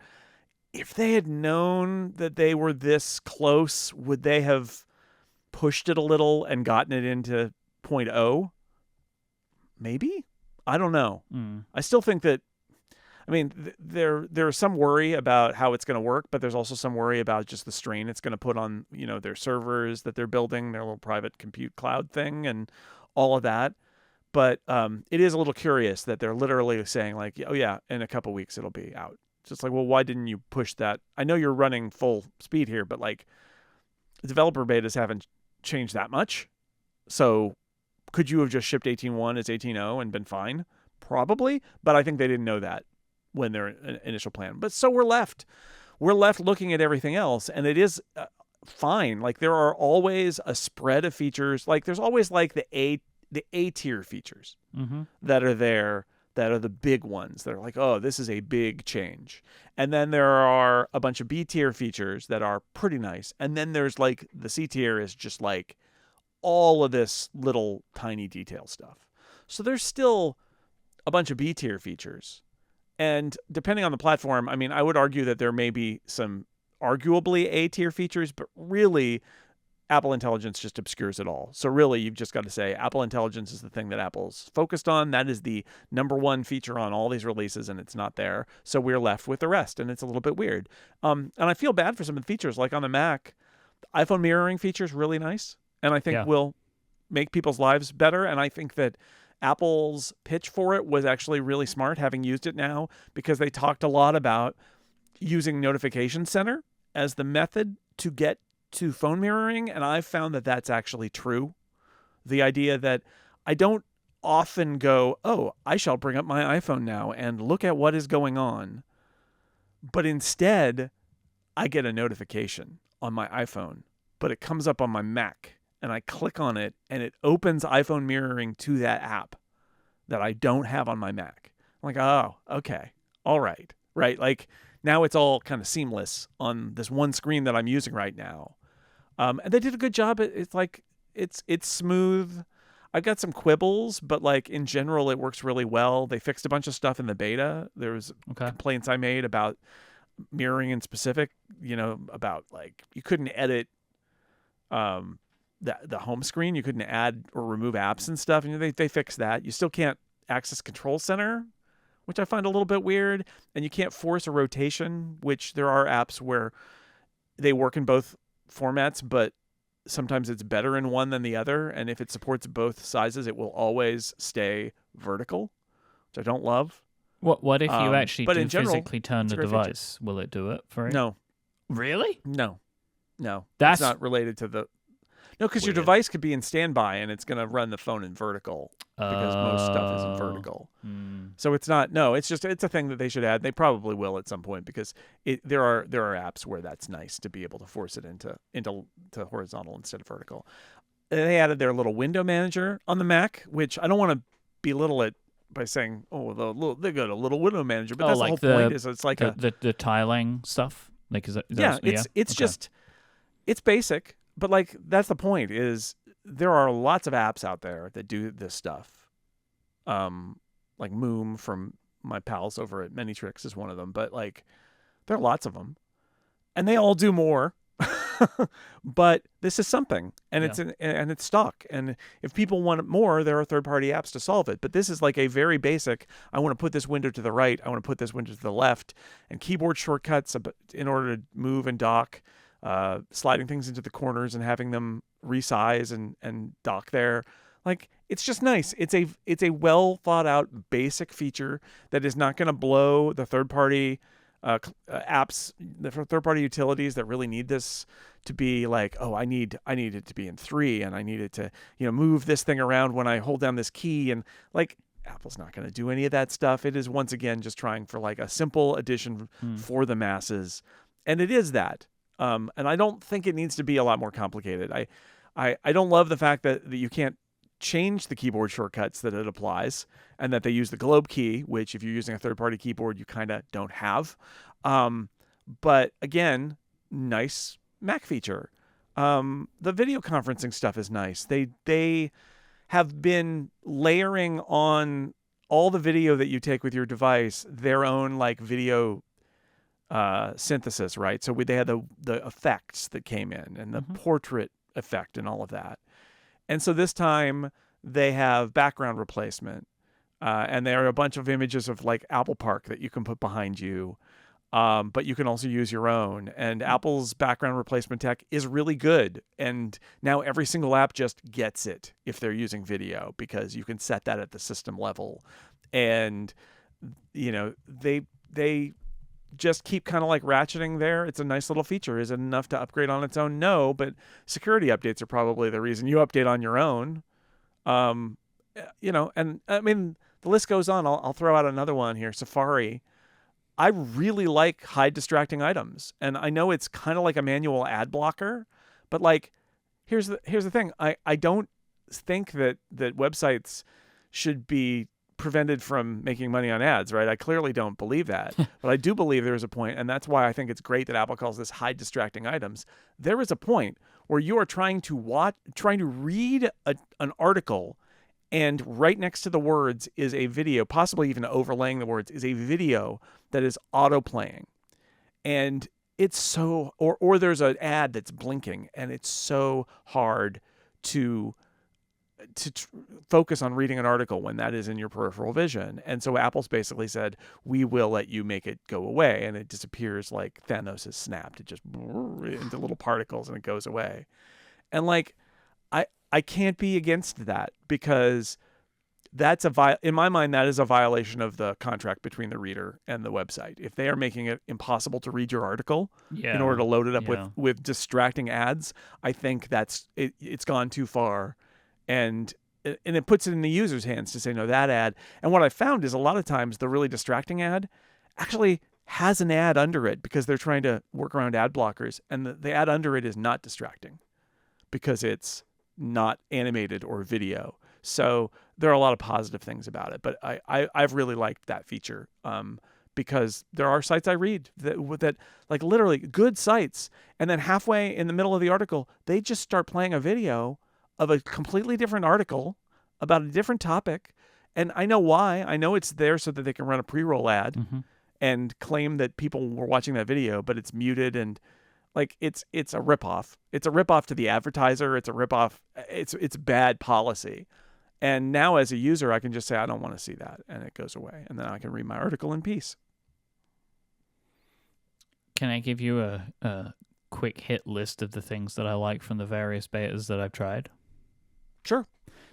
Speaker 2: If they had known that they were this close, would they have pushed it a little and gotten it into 0.0? Maybe? I don't know. I still think that, there's some worry about how it's going to work, but there's also some worry about just the strain it's going to put on, their servers that they're building, their little private compute cloud thing and all of that. But it is a little curious that they're literally saying, like, oh, yeah, in a couple weeks it'll be out. It's just like, well, why didn't you push that? I know you're running full speed here, but, like, developer betas haven't changed that much. So could you have just shipped 18.1 as 18.0 and been fine? Probably. But I think they didn't know that when their initial plan. But so we're left looking at everything else, and it is fine. Like, there are always a spread of features. Like, there's always, like, the the A tier features
Speaker 1: Mm-hmm.
Speaker 2: that are there, that are the big ones that are like, oh, this is a big change. And then there are a bunch of B tier features that are pretty nice. And then there's like the C tier is just like all of this little tiny detail stuff. So there's still a bunch of B tier features. And depending on the platform, I mean, I would argue that there may be some arguably A tier features, but really Apple Intelligence just obscures it all. So really, you've just got to say Apple Intelligence is the thing that Apple's focused on. That is the number one feature on all these releases, and it's not there. So we're left with the rest, and it's a little bit weird. And I feel bad for some of the features. Like on the Mac, the iPhone mirroring feature is really nice, and I think will make people's lives better. And I think that Apple's pitch for it was actually really smart, having used it now, because they talked a lot about using Notification Center as the method to get to phone mirroring, and I've found that that's actually true. The idea that I don't often go, oh, I shall bring up my iPhone now and look at what is going on, but instead I get a notification on my iPhone, but it comes up on my Mac, and I click on it, and it opens iPhone mirroring to that app that I don't have on my Mac. I'm like, oh, okay, all right, right? Like now it's all kind of seamless on this one screen that I'm using right now. And they did a good job. It's like, it's smooth. I've got some quibbles, but like in general, it works really well. They fixed a bunch of stuff in the beta. There was complaints I made about mirroring in specific, about like you couldn't edit the home screen. You couldn't add or remove apps and stuff. And they fixed that. You still can't access Control Center, which I find a little bit weird. And you can't force a rotation, which there are apps where they work in both formats, but sometimes it's better in one than the other. And if it supports both sizes, it will always stay vertical, which I don't love.
Speaker 1: What if you actually
Speaker 2: but in general,
Speaker 1: physically turn the device? Will it do it for you?
Speaker 2: No.
Speaker 1: Really?
Speaker 2: No.
Speaker 1: That's
Speaker 2: not related to the... No, because your device could be in standby and it's going to run the phone in vertical because most stuff is in vertical. So it's not... No, it's a thing that they should add. They probably will at some point because there are apps where that's nice to be able to force it into horizontal instead of vertical. They added their little window manager on the Mac, which I don't want to belittle it by saying, oh, they got a little window manager, but that's like the whole point. Is it's like
Speaker 1: the tiling stuff. Like
Speaker 2: it's basic. But like that's the point is there are lots of apps out there that do this stuff. Like Moom from my pals over at Manytrix is one of them, but like there are lots of them and they all do more. But this is something and it's stock. And if people want more, there are third-party apps to solve it. But this is like a very basic, I want to put this window to the right, I want to put this window to the left, and keyboard shortcuts in order to move and dock. Sliding things into the corners and having them resize and dock there. Like, it's just nice. It's a well thought out basic feature that is not going to blow the third-party apps, the third-party utilities that really need this to be like, oh, I need it to be in 3 and I need it to, move this thing around when I hold down this key. And like, Apple's not going to do any of that stuff. It is once again just trying for like a simple addition for the masses. And it is that. And I don't think it needs to be a lot more complicated. I don't love the fact that you can't change the keyboard shortcuts that it applies and that they use the globe key, which if you're using a third-party keyboard, you kind of don't have. But again, nice Mac feature. The video conferencing stuff is nice. They have been layering on all the video that you take with your device, their own like video synthesis, right? So they had the effects that came in and the portrait effect and all of that. And so this time they have background replacement and there are a bunch of images of like Apple Park that you can put behind you. But you can also use your own. And Apple's background replacement tech is really good. And now every single app just gets it if they're using video because you can set that at the system level. And, they just keep kind of like ratcheting there. It's a nice little feature. Is it enough to upgrade on its own? No, but security updates are probably the reason you update on your own. And I mean, the list goes on. I'll throw out another one here. Safari. I really like hide distracting items. And I know it's kind of like a manual ad blocker, but like, here's the thing. I don't think that websites should be prevented from making money on ads, right? I clearly don't believe that, but I do believe there is a point, and that's why I think it's great that Apple calls this hide distracting items. There is a point where you are trying to read an article, and right next to the words is a video, possibly even overlaying the words, is a video that is auto playing. And it's so, or there's an ad that's blinking, and it's so hard to focus on reading an article when that is in your peripheral vision. And so Apple's basically said, we will let you make it go away, and it disappears like Thanos is snapped. It just into little particles and it goes away. And like, I can't be against that, because that's in my mind, that is a violation of the contract between the reader and the website. If they are making it impossible to read your article in order to load it up with distracting ads, I think it's gone too far. And it puts it in the user's hands to say, no, that ad. And what I found is a lot of times the really distracting ad actually has an ad under it, because they're trying to work around ad blockers. And the ad under it is not distracting because it's not animated or video. So there are a lot of positive things about it. But I've really liked that feature, because there are sites I read that like literally good sites, and then halfway in the middle of the article, they just start playing a video of a completely different article about a different topic. And I know why. I know it's there so that they can run a pre-roll ad and claim that people were watching that video, but it's muted, and like it's a ripoff. It's a ripoff to the advertiser. It's a ripoff. It's bad policy. And now as a user, I can just say, I don't want to see that, and it goes away. And then I can read my article in peace.
Speaker 1: Can I give you a quick hit list of the things that I like from the various betas that I've tried?
Speaker 2: Sure.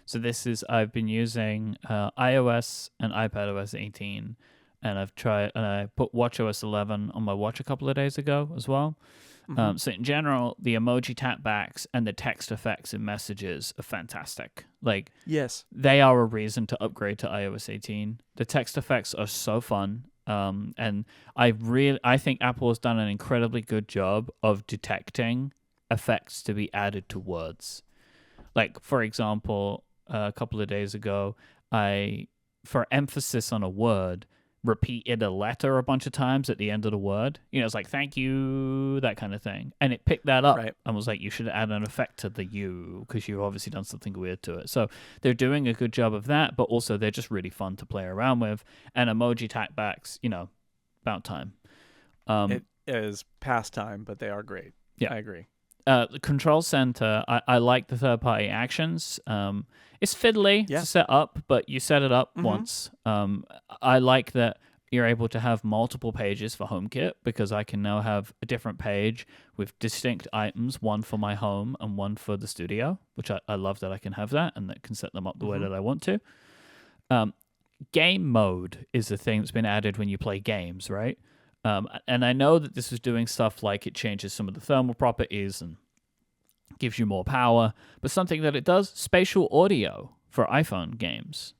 Speaker 1: So I've been using iOS and iPadOS 18, and I put watchOS 11 on my watch a couple of days ago as well. So in general, the emoji tapbacks and the text effects in messages are fantastic. Like,
Speaker 2: yes,
Speaker 1: they are a reason to upgrade to iOS 18. The text effects are so fun. And I think Apple has done an incredibly good job of detecting effects to be added to words. Like, for example, a couple of days ago, for emphasis on a word, repeated a letter a bunch of times at the end of the word. It's like, thank you, that kind of thing. And it picked that up and was like, you should add an effect to the you, because you've obviously done something weird to it. So they're doing a good job of that, but also they're just really fun to play around with. And emoji tackbacks, about time.
Speaker 2: It is past time, but they are great.
Speaker 1: Yeah.
Speaker 2: I agree.
Speaker 1: The Control Center, I like the third-party actions. It's fiddly to set up, but you set it up once. I like that you're able to have multiple pages for HomeKit, because I can now have a different page with distinct items, one for my home and one for the studio, which I love that I can have that, and that can set them up the way that I want to. Game mode is the thing that's been added when you play games, right? And I know that this is doing stuff like it changes some of the thermal properties and gives you more power, but something that it does, spatial audio for iPhone games.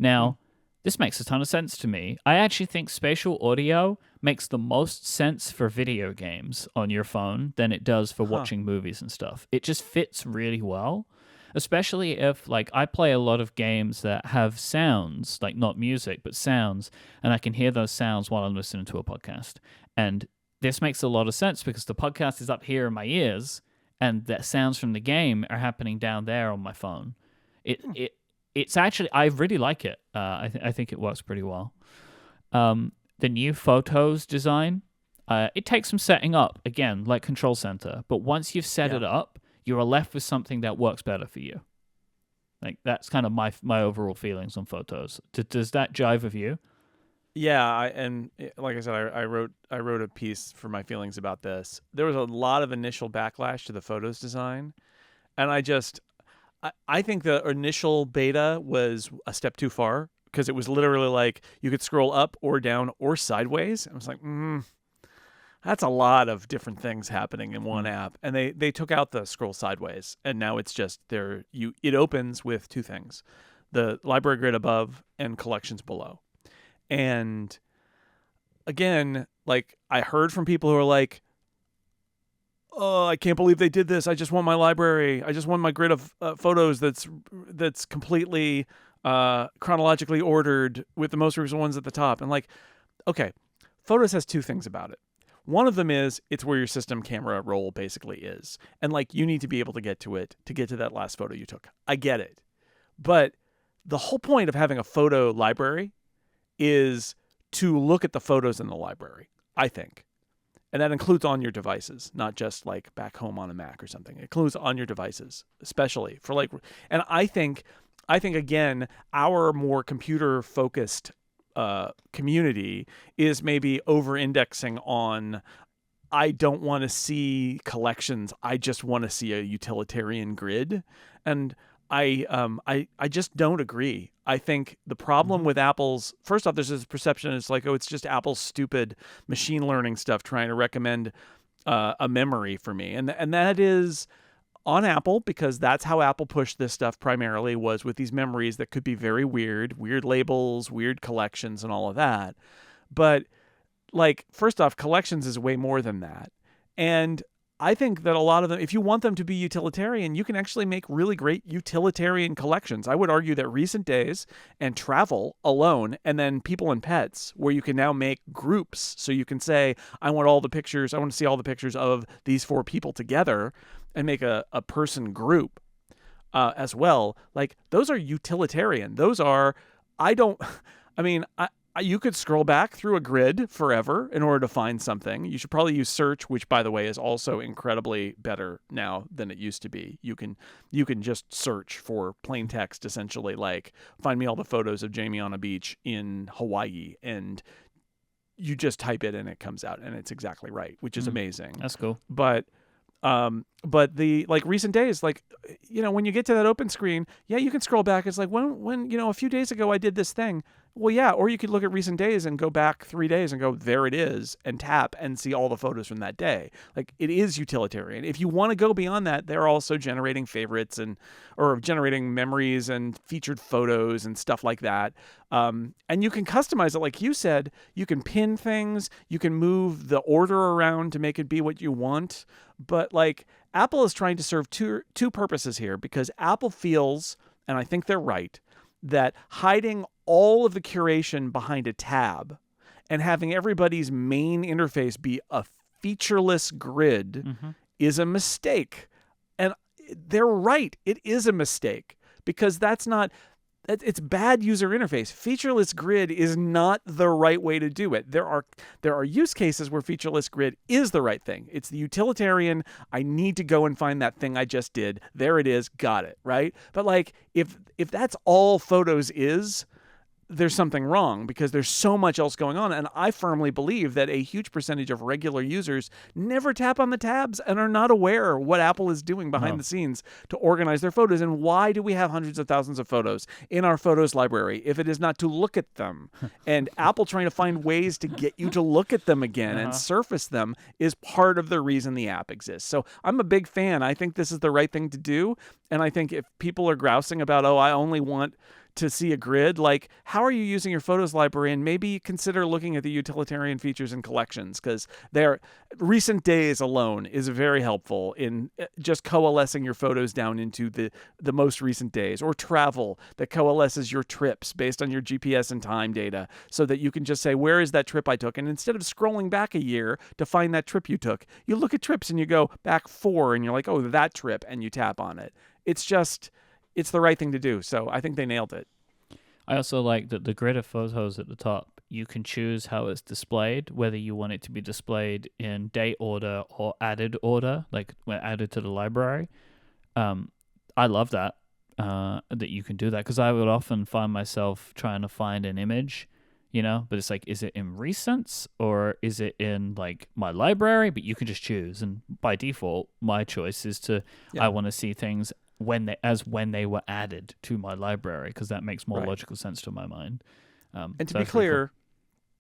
Speaker 1: Now, this makes a ton of sense to me. I actually think spatial audio makes the most sense for video games on your phone than it does for watching movies and stuff. It just fits really well. Especially if, like, I play a lot of games that have sounds, like not music, but sounds, and I can hear those sounds while I'm listening to a podcast. And this makes a lot of sense, because the podcast is up here in my ears, and the sounds from the game are happening down there on my phone. It's actually, I really like it. I think it works pretty well. The new Photos design, it takes some setting up, again, like Control Center, but once you've set it up, you are left with something that works better for you. Like, that's kind of my overall feelings on Photos. Does that jive with you?
Speaker 2: Yeah, and like I said, I wrote a piece for my feelings about this. There was a lot of initial backlash to the Photos design, and I think the initial beta was a step too far, because it was literally like you could scroll up or down or sideways. I was like, that's a lot of different things happening in one app. And they took out the scroll sideways, and now it's just it opens with two things: the library grid above and collections below. And again, like, I heard from people who are like, oh, I can't believe they did this. I just want my library. I just want my grid of photos that's completely chronologically ordered with the most recent ones at the top. And like, okay, Photos has two things about it. One of them is it's where your system camera roll basically is. And like you need to be able to get to it to get to that last photo you took. I get it. But the whole point of having a photo library is to look at the photos in the library, I think. And that includes on your devices, not just like back home on a Mac or something. It includes on your devices, especially for like, and I think again, our more computer focused community is maybe over-indexing on, I don't want to see collections. I just want to see a utilitarian grid. And I just don't agree. I think the problem with Apple's, first off, there's this perception it's like, oh, it's just Apple's stupid machine learning stuff trying to recommend a memory for me. And that is on Apple, because that's how Apple pushed this stuff primarily, was with these memories that could be very weird labels, weird collections, and all of that. But like, first off, collections is way more than that. And I think that a lot of them, if you want them to be utilitarian, you can actually make really great utilitarian collections. I would argue that Recent Days and Travel alone, and then People and Pets, where you can now make groups. So you can say, I want to see all the pictures of these 4 people together, and make a person group as well. Like, those are utilitarian. Those are, you could scroll back through a grid forever in order to find something. You should probably use search, which, by the way, is also incredibly better now than it used to be. You can just search for plain text, essentially, like, find me all the photos of Jamie on a beach in Hawaii, and you just type it and it comes out, and it's exactly right, which is amazing.
Speaker 1: That's cool.
Speaker 2: But the like Recent Days, like, you know, when you get to that open screen, yeah, you can scroll back. It's like, when you know, a few days ago I did this thing. Well, yeah, or you could look at Recent Days and go back 3 days and go, there it is, and tap and see all the photos from that day. Like, it is utilitarian. If you want to go beyond that, they're also generating favorites or generating memories and featured photos and stuff like that. And you can customize it, like you said. You can pin things. You can move the order around to make it be what you want. But like, Apple is trying to serve two purposes here, because Apple feels, and I think they're right, that hiding all of the curation behind a tab and having everybody's main interface be a featureless grid is a mistake. And they're right. It is a mistake, because it's bad user interface. Featureless grid is not the right way to do it. There are use cases where featureless grid is the right thing. It's the utilitarian, I need to go and find that thing I just did. There it is, got it, right? But like, if that's all Photos is, there's something wrong, because there's so much else going on. And I firmly believe that a huge percentage of regular users never tap on the tabs and are not aware what Apple is doing behind the scenes to organize their photos. And why do we have hundreds of thousands of photos in our photos library if it is not to look at them? And Apple trying to find ways to get you to look at them again and surface them is part of the reason the app exists. So I'm a big fan. I think this is the right thing to do. And I think if people are grousing about, oh, I only want to see a grid, like, how are you using your photos library? And maybe consider looking at the utilitarian features and collections, because Recent Days alone is very helpful in just coalescing your photos down into the most recent days, or Travel that coalesces your trips based on your GPS and time data, so that you can just say, where is that trip I took? And instead of scrolling back a year to find that trip you took, you look at trips and you go back 4 and you're like, oh, that trip, and you tap on it. It's the right thing to do. So I think they nailed it.
Speaker 1: I also like that the grid of photos at the top, you can choose how it's displayed, whether you want it to be displayed in date order or added order, like when added to the library. I love that you can do that, because I would often find myself trying to find an image, you know, but it's like, is it in recents or is it in like my library? But you can just choose. And by default, my choice is I want to see things when they were added to my library, because that makes more logical sense to my mind.
Speaker 2: And to be clear,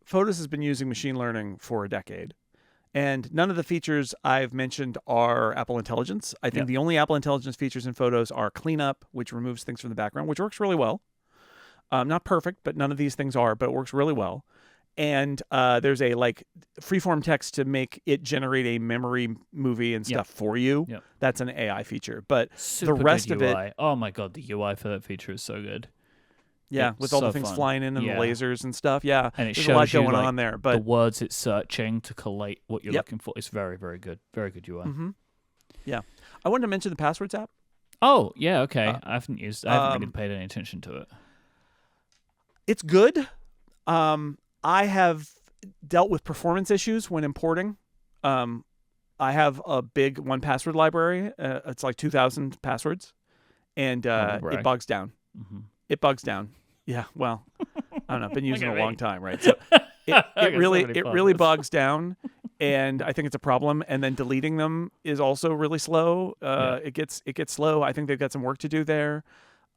Speaker 2: Photos has been using machine learning for a decade, and none of the features I've mentioned are Apple Intelligence. I think the only Apple Intelligence features in Photos are Cleanup, which removes things from the background, which works really well. Not perfect, but none of these things are, but it works really well. and there's a like freeform text to make it generate a memory movie and stuff for you.
Speaker 1: Yep.
Speaker 2: That's an AI feature, but
Speaker 1: Super
Speaker 2: the rest
Speaker 1: good
Speaker 2: of
Speaker 1: UI.
Speaker 2: it,
Speaker 1: Oh my god, the UI for that feature is so good.
Speaker 2: yeah,
Speaker 1: It's
Speaker 2: with all
Speaker 1: so
Speaker 2: the things
Speaker 1: fun.
Speaker 2: flying in and
Speaker 1: Yeah.
Speaker 2: the lasers and stuff, yeah,
Speaker 1: And it
Speaker 2: there's a lot
Speaker 1: shows you
Speaker 2: going
Speaker 1: like
Speaker 2: on there.
Speaker 1: the
Speaker 2: But
Speaker 1: words it's searching to collate what you're
Speaker 2: Yep.
Speaker 1: looking for. It's very, very good. Very good UI.
Speaker 2: yeah, I wanted to mention the Passwords app.
Speaker 1: Oh, yeah, okay. I haven't really
Speaker 2: um,
Speaker 1: paid any attention to it.
Speaker 2: It's good. I have dealt with performance issues when importing. I have a big 1Password library. It's like 2,000 passwords, and it bogs down.
Speaker 1: Mm-hmm.
Speaker 2: It bogs down. Yeah, well, I don't know. I've been using it
Speaker 1: Look
Speaker 2: a
Speaker 1: at
Speaker 2: long
Speaker 1: me.
Speaker 2: time, right? So it really
Speaker 1: followers.
Speaker 2: bogs down, and I think it's a problem. And then deleting them is also really slow. It gets slow. I think they've got some work to do there.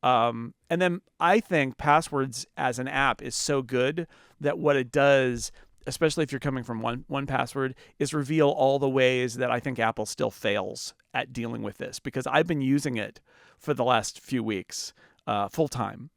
Speaker 2: And then I think Passwords as an app is so good that what it does, especially if you're coming from 1Password, is reveal all the ways that I think Apple still fails at dealing with this, because I've been using it for the last few weeks full time.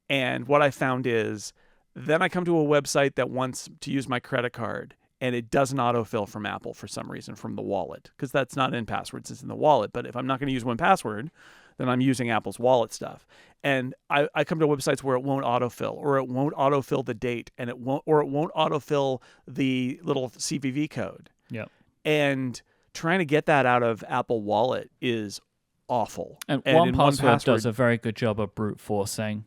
Speaker 2: And what I found is then I come to a website that wants to use my credit card, and it doesn't autofill from Apple for some reason from the wallet, because that's not in Passwords, it's in the wallet. But if I'm not going to use 1Password, then I'm using Apple's wallet stuff. And I come to websites where it won't autofill, or it won't autofill the date, and it won't autofill the little CVV code.
Speaker 1: Yep.
Speaker 2: And trying to get that out of Apple Wallet is awful.
Speaker 1: And
Speaker 2: in
Speaker 1: 1Password does a very good job of brute forcing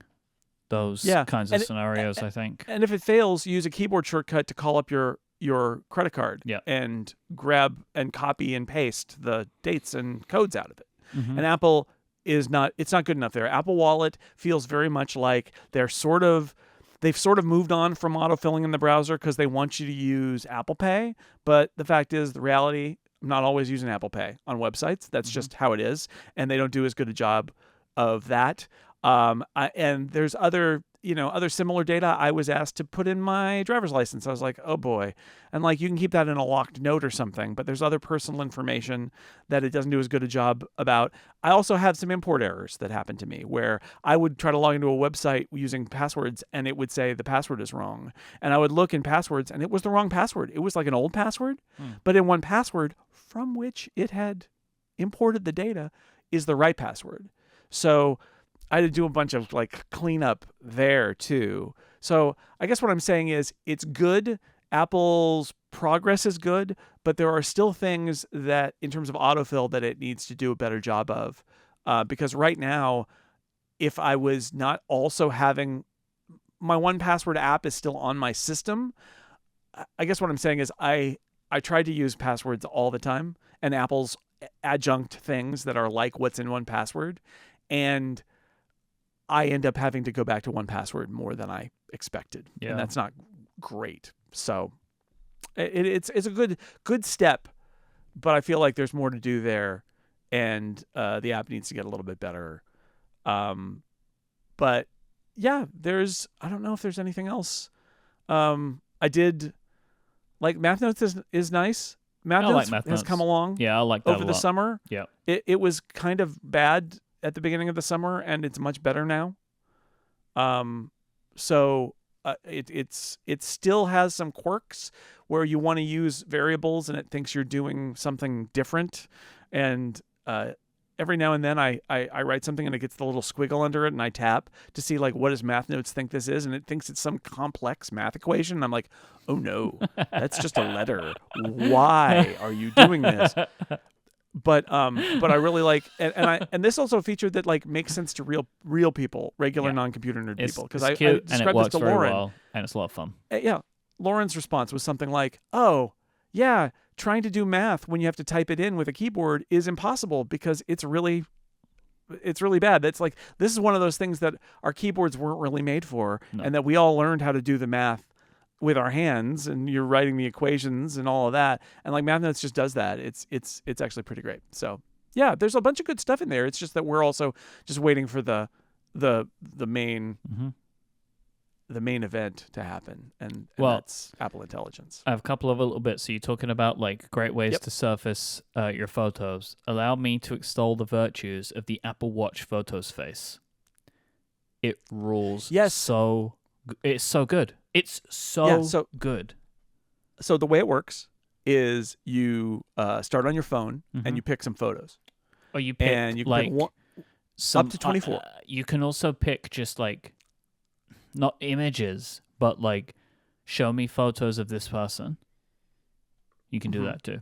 Speaker 1: those kinds of scenarios, I think.
Speaker 2: And if it fails, use a keyboard shortcut to call up your credit card and grab and copy and paste the dates and codes out of it.
Speaker 1: Mm-hmm.
Speaker 2: And Apple it's not good enough there. Apple Wallet feels very much like they've sort of moved on from autofilling in the browser because they want you to use Apple Pay. But the fact is, the reality, I'm not always using Apple Pay on websites. That's just how it is. And they don't do as good a job of that. And there's other similar data I was asked to put in my driver's license. I was like, oh boy. And like, you can keep that in a locked note or something, but there's other personal information that it doesn't do as good a job about. I also have some import errors that happened to me where I would try to log into a website using Passwords and it would say the password is wrong. And I would look in Passwords and it was the wrong password. It was like an old password, but in 1Password from which it had imported the data is the right password. So I had to do a bunch of like cleanup there too. So I guess what I'm saying is it's good. Apple's progress is good, but there are still things that in terms of autofill that it needs to do a better job of. Because right now, if I was not also having my 1Password app is still on my system, I guess what I'm saying is I try to use Passwords all the time and Apple's adjunct things that are like what's in 1Password. And I end up having to go back to 1Password more than I expected. Yeah. And that's not great. So it's a good step, but I feel like there's more to do there, and the app needs to get a little bit better. But yeah, I don't know if there's anything else. I did like Math Notes is nice. Math Notes has come along.
Speaker 1: Yeah, I like that
Speaker 2: over the summer.
Speaker 1: Yeah,
Speaker 2: it was kind of bad at the beginning of the summer, and it's much better now. So it still has some quirks where you want to use variables and it thinks you're doing something different, and every now and then I write something and it gets the little squiggle under it, and I tap to see like what does Math Notes think this is, and it thinks it's some complex math equation, and I'm like, oh no, that's just a letter. Why are you doing this? But I really like, and this also a feature that like makes sense to real people, regular non-computer nerd people, because I described
Speaker 1: and it works
Speaker 2: this to
Speaker 1: very
Speaker 2: Lauren,
Speaker 1: well, and it's a lot of fun.
Speaker 2: Yeah, Lauren's response was something like, "Oh, yeah, trying to do math when you have to type it in with a keyboard is impossible because it's really bad. That's like, this is one of those things that our keyboards weren't really made for, and that we all learned how to do the math with our hands, and you're writing the equations and all of that, and like Math Notes just does that. It's actually pretty great. So yeah, there's a bunch of good stuff in there. It's just that we're also just waiting for the main the main event to happen, and that's Apple Intelligence.
Speaker 1: I have a couple of little bits. So you're talking about like great ways to surface your photos. Allow me to extol the virtues of the Apple Watch Photos face. It rules.
Speaker 2: Yes.
Speaker 1: So it's so good. It's so good.
Speaker 2: So the way it works is you start on your phone and you pick some photos.
Speaker 1: Or you pick,
Speaker 2: and you can pick one, up to 24.
Speaker 1: You can also pick just like, not images, but like, show me photos of this person. You can do that too.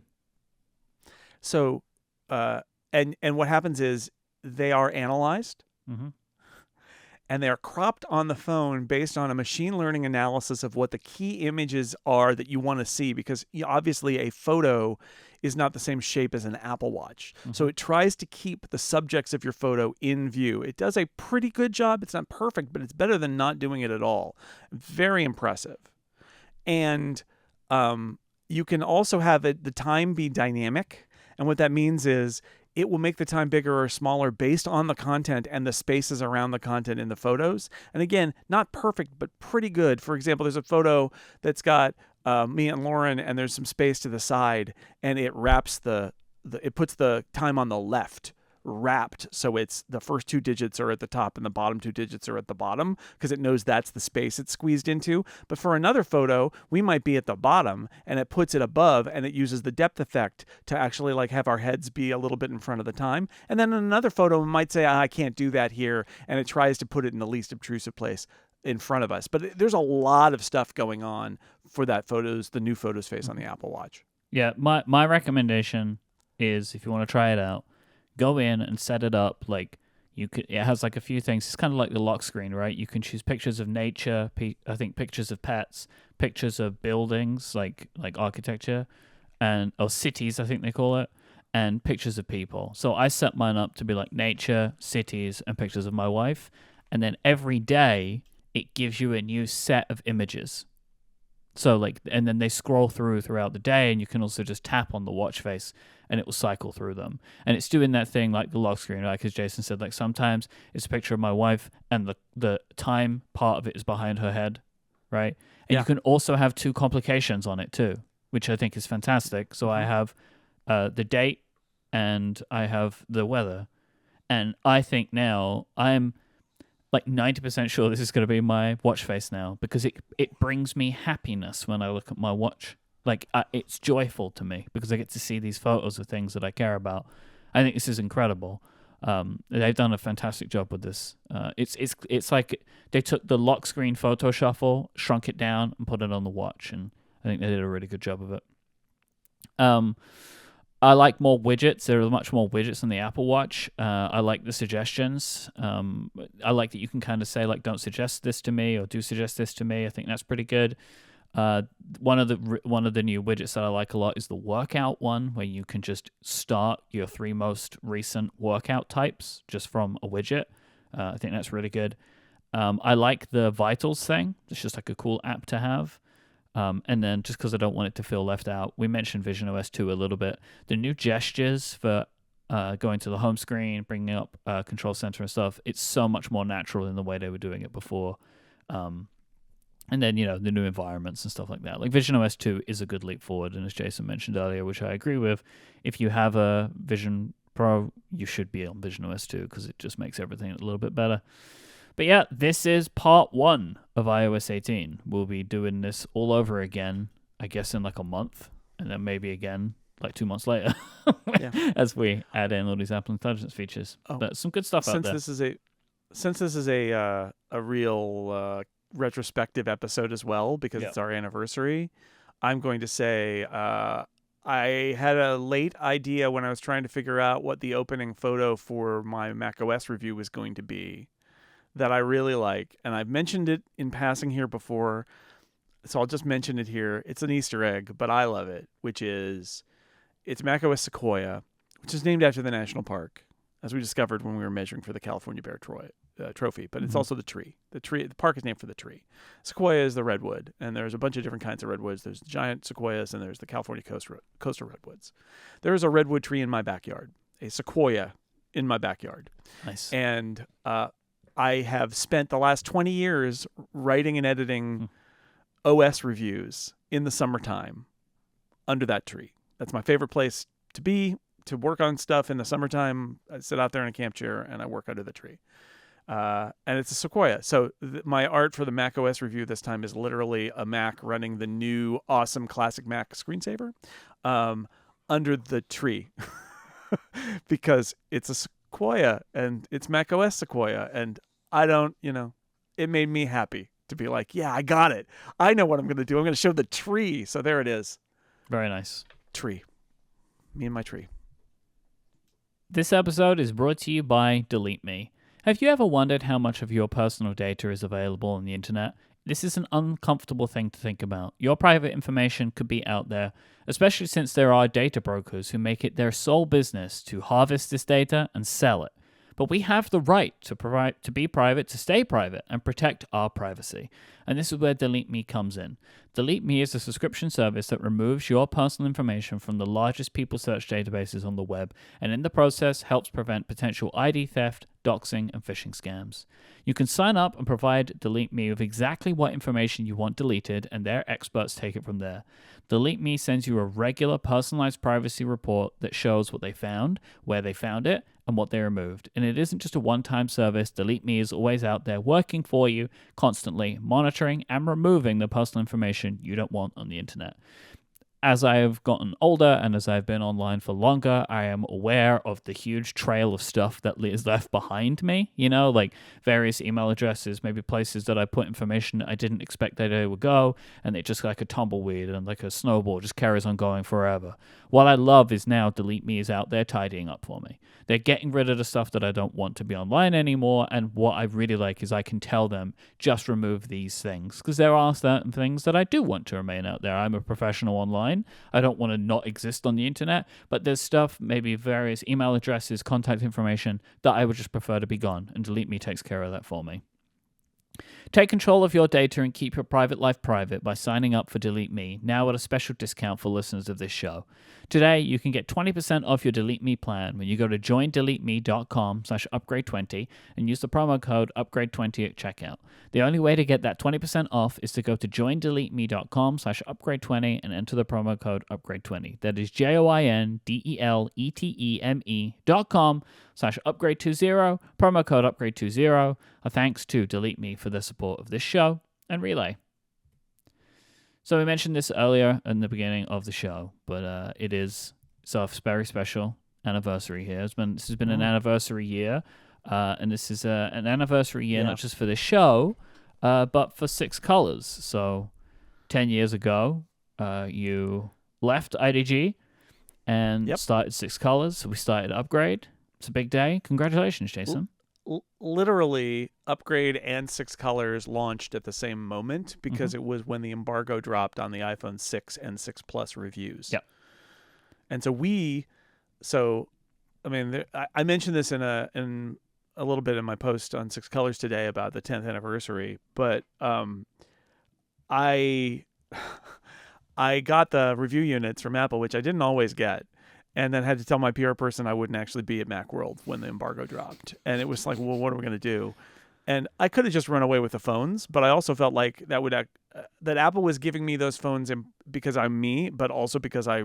Speaker 2: So, and what happens is they are analyzed, and they are cropped on the phone based on a machine learning analysis of what the key images are that you want to see, because obviously a photo is not the same shape as an Apple Watch. So it tries to keep the subjects of your photo in view. It does a pretty good job. It's not perfect, but it's better than not doing it at all. Very impressive. And you can also have the time be dynamic. And what that means is it will make the time bigger or smaller based on the content and the spaces around the content in the photos. And again, not perfect, but pretty good. For example, there's a photo that's got me and Lauren, and there's some space to the side, and it wraps it puts the time on the left wrapped, so it's the first 2 digits are at the top and the bottom 2 digits are at the bottom, because it knows that's the space it's squeezed into. But for another photo, we might be at the bottom and it puts it above, and it uses the depth effect to actually like have our heads be a little bit in front of the time. And then in another photo, it might say, I can't do that here, and it tries to put it in the least obtrusive place in front of us. But there's a lot of stuff going on for the new photos face on the Apple Watch.
Speaker 1: Yeah, my recommendation is, if you want to try it out, go in and set it up like it has like a few things. It's kind of like the lock screen, right? You can choose pictures of nature, I think pictures of pets, pictures of buildings, like architecture, or cities, I think they call it, and pictures of people. So I set mine up to be like nature, cities, and pictures of my wife. And then every day it gives you a new set of images. So and then they scroll throughout the day, and you can also just tap on the watch face and it will cycle through them. And it's doing that thing like the lock screen, like as Jason said, like sometimes it's a picture of my wife and the time part of it is behind her head, right? And you can also have 2 complications on it too, which I think is fantastic. So I have the date and I have the weather. And I think now I'm like 90% sure this is going to be my watch face now, because it brings me happiness when I look at my watch. Like it's joyful to me because I get to see these photos of things that I care about. I think this is incredible. They've done a fantastic job with this. It's like they took the lock screen photo shuffle, shrunk it down, and put it on the watch, and I think they did a really good job of it. I like more widgets. There are much more widgets on the Apple Watch. I like the suggestions. I like that you can kind of say, like, don't suggest this to me, or do suggest this to me. I think that's pretty good. One of the new widgets that I like a lot is the workout one, where you can just start your 3 most recent workout types just from a widget. I think that's really good. I like the Vitals thing. It's just like a cool app to have. And then just because I don't want it to feel left out, we mentioned visionOS 2 a little bit. The new gestures for going to the home screen, bringing up Control Center and stuff, it's so much more natural in the way they were doing it before. And then, the new environments and stuff like that. Like visionOS 2 is a good leap forward. And as Jason mentioned earlier, which I agree with, if you have a Vision Pro, you should be on visionOS 2 because it just makes everything a little bit better. But yeah, this is part 1 of iOS 18. We'll be doing this all over again, I guess, in like a month. And then maybe again, like 2 months later, as we add in all these Apple Intelligence features. But some good stuff out there.
Speaker 2: Since this is a real retrospective episode as well, because it's our anniversary, I'm going to say I had a late idea when I was trying to figure out what the opening photo for my macOS review was going to be that I really like, and I've mentioned it in passing here before, so I'll just mention it here. It's an Easter egg, but I love it, which is it's macOS Sequoia, which is named after the national park, as we discovered when we were measuring for the California Bear Trophy. But it's also the tree. The park is named for the tree. Sequoia is the redwood, and there's a bunch of different kinds of redwoods. There's the giant sequoias, and there's the California coastal redwoods. There is a redwood tree in my backyard, a sequoia in my backyard.
Speaker 1: Nice.
Speaker 2: And I have spent the last 20 years writing and editing OS reviews in the summertime under that tree. That's my favorite place to be, to work on stuff in the summertime. I sit out there in a camp chair and I work under the tree. And it's a Sequoia. So my art for the Mac OS review this time is literally a Mac running the new awesome classic Mac screensaver under the tree because it's a Sequoia and it's Mac OS Sequoia. And I don't, it made me happy to be like, yeah, I got it. I know what I'm going to do. I'm going to show the tree. So there it is.
Speaker 1: Very nice.
Speaker 2: Tree. Me and my tree.
Speaker 1: This episode is brought to you by Delete Me. Have you ever wondered how much of your personal data is available on the internet? This is an uncomfortable thing to think about. Your private information could be out there, especially since there are data brokers who make it their sole business to harvest this data and sell it. But we have the right to be private, to stay private, and protect our privacy. And this is where Delete Me comes in. Delete Me is a subscription service that removes your personal information from the largest people search databases on the web, and in the process helps prevent potential ID theft, doxing, and phishing scams. You can sign up and provide Delete Me with exactly what information you want deleted, and their experts take it from there. Delete Me sends you a regular personalized privacy report that shows what they found, where they found it, and what they removed. And it isn't just a one-time service. Delete Me is always out there working for you, constantly monitoring and removing the personal information you don't want on the internet. As I have gotten older and as I've been online for longer, I am aware of the huge trail of stuff that is left behind me, like various email addresses, maybe places that I put information I didn't expect that they would go, and it just like a tumbleweed and like a snowball just carries on going forever. What I love is now Delete Me is out there tidying up for me. They're getting rid of the stuff that I don't want to be online anymore, and what I really like is I can tell them, just remove these things, because there are certain things that I do want to remain out there. I'm a professional online. I don't want to not exist on the internet, but there's stuff, maybe various email addresses, contact information, that I would just prefer to be gone, and Delete Me takes care of that for me. Take control of your data and keep your private life private by signing up for Delete Me, now at a special discount for listeners of this show. Today, you can get 20% off your Delete Me plan when you go to joindeleteme.com/upgrade20 and use the promo code upgrade20 at checkout. The only way to get that 20% off is to go to joindeleteme.com/upgrade20 and enter the promo code upgrade20. That is joindeleteme.com/upgrade20, promo code upgrade20. A thanks to Delete Me for their support of this show and Relay. So we mentioned this earlier in the beginning of the show, but it is a very special anniversary here. This has been an anniversary year, and this is an anniversary year not just for the show, but for Six Colors. So 10 years ago, you left IDG and started Six Colors. So we started Upgrade. It's a big day. Congratulations, Jason.
Speaker 2: Literally, Upgrade and Six Colors launched at the same moment because it was when the embargo dropped on the iPhone 6 and 6 Plus reviews.
Speaker 1: Yep.
Speaker 2: And I mentioned this in a little bit in my post on Six Colors today about the 10th anniversary, but I got the review units from Apple, which I didn't always get. And then had to tell my PR person I wouldn't actually be at Macworld when the embargo dropped. And it was like, well, what are we going to do? And I could have just run away with the phones, but I also felt like that Apple was giving me those phones because I'm me, but also because I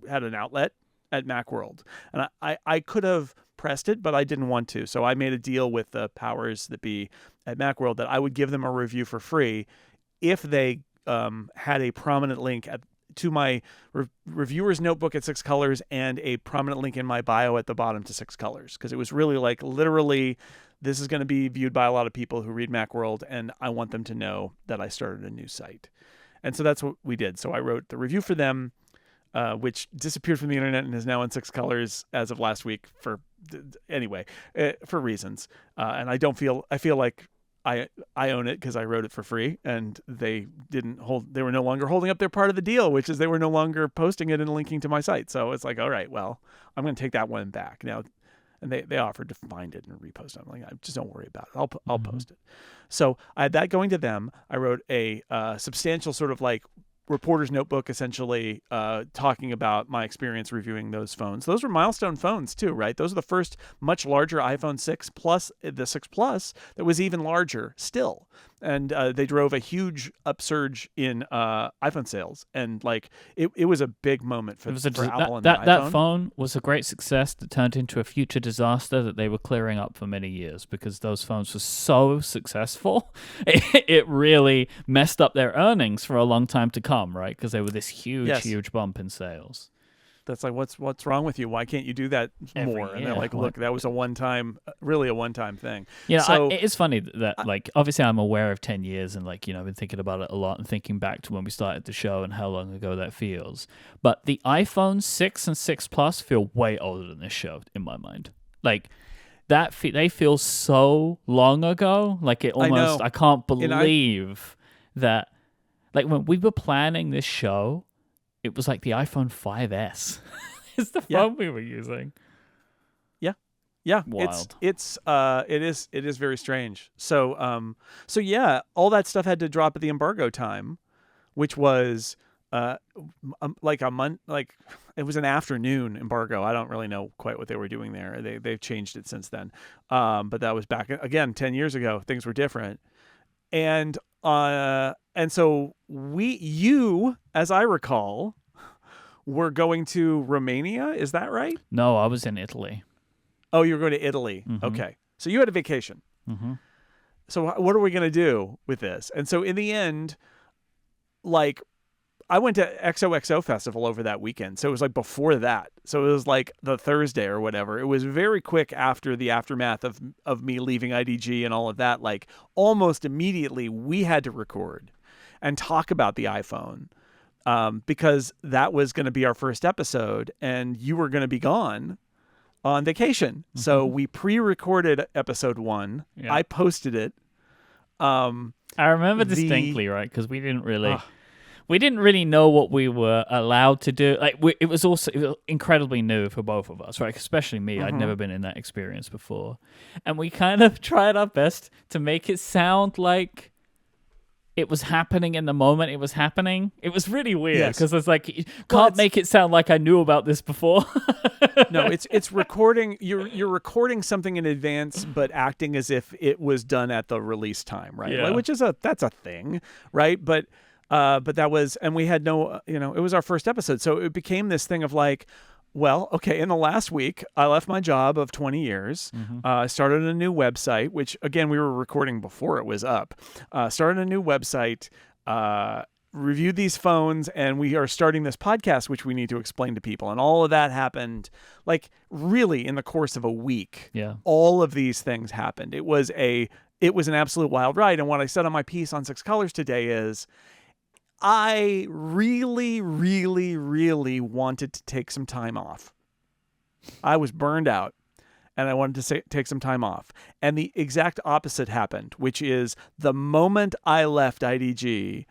Speaker 2: had an outlet at Macworld. And I could have pressed it, but I didn't want to. So I made a deal with the powers that be at Macworld that I would give them a review for free if they had a prominent link to my reviewer's notebook at Six Colors and a prominent link in my bio at the bottom to Six Colors, because it was really like, literally, this is going to be viewed by a lot of people who read Macworld, and I want them to know that I started a new site. And so that's what we did. So I wrote the review for them, which disappeared from the internet and is now in Six Colors as of last week for reasons. And I feel like I own it because I wrote it for free, and they were no longer holding up their part of the deal, which is they were no longer posting it and linking to my site. So it's like, all right, well, I'm going to take that one back now. And they offered to find it and repost it. I'm like, just don't worry about it. I'll post it. So I had that going to them. I wrote a substantial sort of like reporter's notebook, essentially talking about my experience reviewing those phones. Those were milestone phones too, right? Those are the first much larger iPhone 6 Plus, the 6 Plus that was even larger still. And they drove a huge upsurge in iPhone sales, and like it was a big moment for Apple and the iPhone.
Speaker 1: That phone was a great success that turned into a future disaster that they were clearing up for many years because those phones were so successful. It really messed up their earnings for a long time to come, right? Because they were this huge bump in sales.
Speaker 2: That's like, what's wrong with you? Why can't you do that more? And they're like, look, that was really a one-time thing.
Speaker 1: Yeah,
Speaker 2: so,
Speaker 1: it is funny that, like, obviously I'm aware of 10 years and, like, I've been thinking about it a lot and thinking back to when we started the show and how long ago that feels. But the iPhone 6 and 6 Plus feel way older than this show in my mind. Like, they feel so long ago. Like, it almost, I can't believe that, like, when we were planning this show, it was like the iPhone 5S is the phone we were using.
Speaker 2: Yeah.
Speaker 1: Wild.
Speaker 2: It is very strange. So yeah, all that stuff had to drop at the embargo time, which was like a month, like it was an afternoon embargo. I don't really know quite what they were doing there. They've changed it since then. But that was back again 10 years ago. Things were different. And so you, as I recall, were going to Romania. Is that right?
Speaker 1: No, I was in Italy.
Speaker 2: Oh, you were going to Italy. Mm-hmm. Okay. So you had a vacation.
Speaker 1: Mm-hmm.
Speaker 2: So what are we going to do with this? And so in the end, like, I went to XOXO Festival over that weekend. So it was like before that. So it was like the Thursday or whatever. It was very quick after the aftermath of me leaving IDG and all of that. Like almost immediately we had to record and talk about the iPhone because that was going to be our first episode and you were going to be gone on vacation. Mm-hmm. So we pre-recorded episode 1. Yeah. I posted it.
Speaker 1: I remember distinctly, right? Because we didn't really know what we were allowed to do. Like it was incredibly new for both of us, right? Especially me. Mm-hmm. I'd never been in that experience before. And we kind of tried our best to make it sound like it was happening in the moment it was happening. It was really weird because it's like, you can't make it sound like I knew about this before.
Speaker 2: No, it's recording. You're recording something in advance, but acting as if it was done at the release time, right?
Speaker 1: Yeah.
Speaker 2: Like, which is that's a thing, right? But that was, and we had no, it was our first episode. So it became this thing of like, well, okay, in the last week, I left my job of 20 years. Mm-hmm. I started a new website, which, again, we were recording before it was up. Started a new website, reviewed these phones, and we are starting this podcast, which we need to explain to people. And all of that happened, like, really in the course of a week.
Speaker 1: Yeah.
Speaker 2: All of these things happened. It was an absolute wild ride. And what I said on my piece on 6 Colors today is, I really, really, really wanted to take some time off. I was burned out and I wanted to take some time off. And the exact opposite happened, which is the moment I left IDG,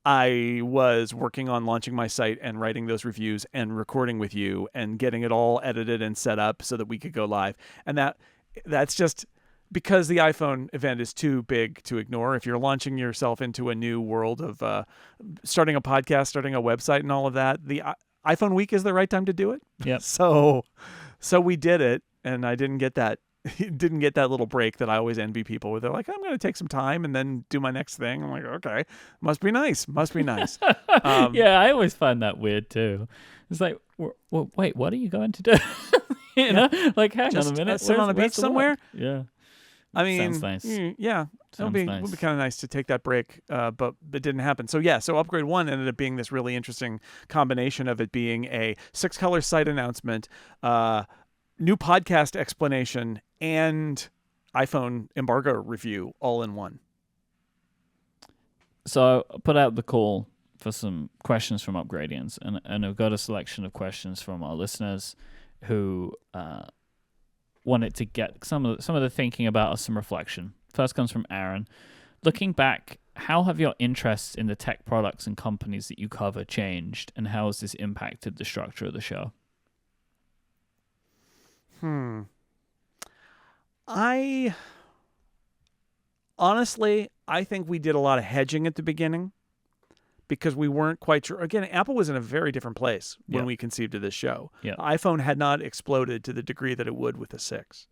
Speaker 2: I was working on launching my site and writing those reviews and recording with you and getting it all edited and set up so that we could go live. And that's just because the iPhone event is too big to ignore. If you're launching yourself into a new world of starting a podcast, starting a website and all of that, the iPhone week is the right time to do it.
Speaker 1: Yeah.
Speaker 2: So we did it, and I didn't get that little break that I always envy people with. They're like, I'm going to take some time and then do my next thing. I'm like, okay, must be nice.
Speaker 1: Yeah, I always find that weird too. It's like, well, wait, what are you going to do? Like, hang on a minute.
Speaker 2: Sit on a beach somewhere?
Speaker 1: Yeah.
Speaker 2: I mean,
Speaker 1: sounds nice.
Speaker 2: Yeah, it would be kind of nice to take that break, but it didn't happen. So yeah, so Upgrade 1 ended up being this really interesting combination of it being a 6 Color site announcement, new podcast explanation, and iPhone embargo review all in one.
Speaker 1: So I put out the call for some questions from Upgradians, and I've got a selection of questions from our listeners who wanted to get some of the thinking about us, some reflection. First comes from Aaron. Looking back, how have your interests in the tech products and companies that you cover changed, and how has this impacted the structure of the show?
Speaker 2: I think we did a lot of hedging at the beginning because we weren't quite sure. Again, Apple was in a very different place when we conceived of this show.
Speaker 1: Yeah.
Speaker 2: The iPhone had not exploded to the degree that it would with the 6.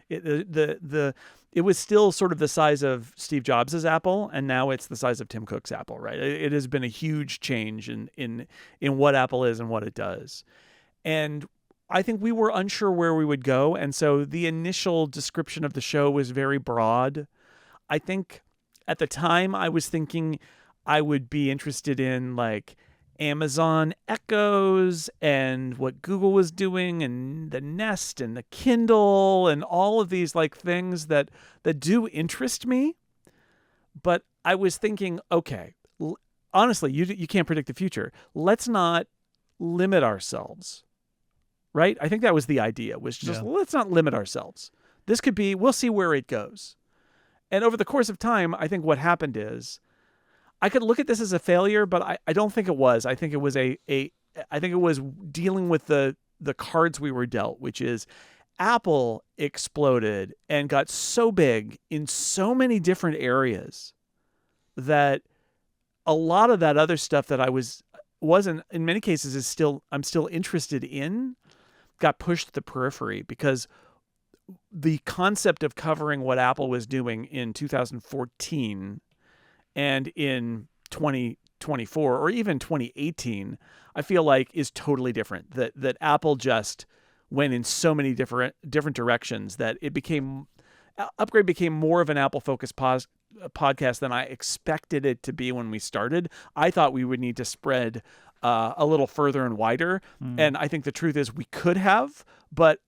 Speaker 2: It was still sort of the size of Steve Jobs' Apple, and now it's the size of Tim Cook's Apple, right? It has been a huge change in what Apple is and what it does. And I think we were unsure where we would go, and so the initial description of the show was very broad. I think at the time I was thinking I would be interested in like Amazon Echoes and what Google was doing and the Nest and the Kindle and all of these like things that do interest me. But I was thinking, okay, honestly, you can't predict the future. Let's not limit ourselves, right? I think that was the idea, was just let's not limit ourselves. This could be, we'll see where it goes. And over the course of time, I think what happened is, I could look at this as a failure, but I don't think it was. I think it was I think it was dealing with the cards we were dealt, which is Apple exploded and got so big in so many different areas that a lot of that other stuff that I wasn't in many cases I'm still interested in, got pushed to the periphery because the concept of covering what Apple was doing in 2014 and in 2024 or even 2018, I feel like is totally different. That Apple just went in so many different directions that Upgrade became more of an Apple-focused podcast than I expected it to be when we started. I thought we would need to spread a little further and wider, and I think the truth is we could have, but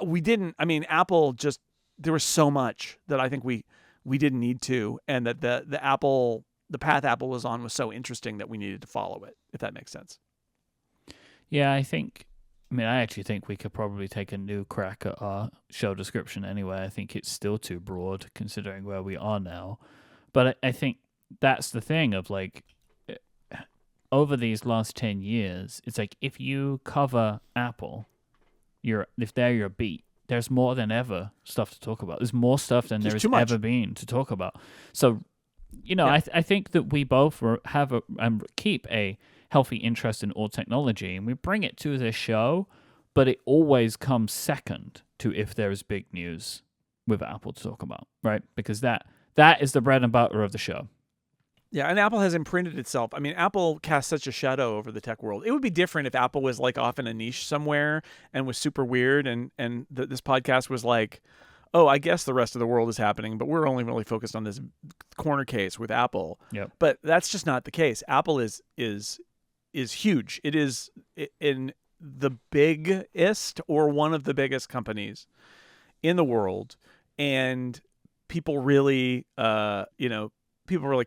Speaker 2: we didn't. I mean, Apple just, there was so much that I think we didn't need to, and that the path Apple was on was so interesting that we needed to follow it, if that makes sense.
Speaker 1: Yeah, I actually think we could probably take a new crack at our show description anyway. I think it's still too broad considering where we are now. But I think that's the thing of like, over these last 10 years, it's like if you cover Apple, if they're your beat, there's more than ever stuff to talk about. There's more stuff than there's ever been to talk about. So, I think that we both keep a healthy interest in all technology, and we bring it to the show, but it always comes second to if there's big news with Apple to talk about, right? Because that is the bread and butter of the show.
Speaker 2: Yeah, and Apple has imprinted itself. I mean, Apple casts such a shadow over the tech world. It would be different if Apple was like off in a niche somewhere and was super weird, and this podcast was like, oh, I guess the rest of the world is happening, but we're only really focused on this corner case with Apple.
Speaker 1: Yep.
Speaker 2: But that's just not the case. Apple is huge. It is in the biggest or one of the biggest companies in the world, and people really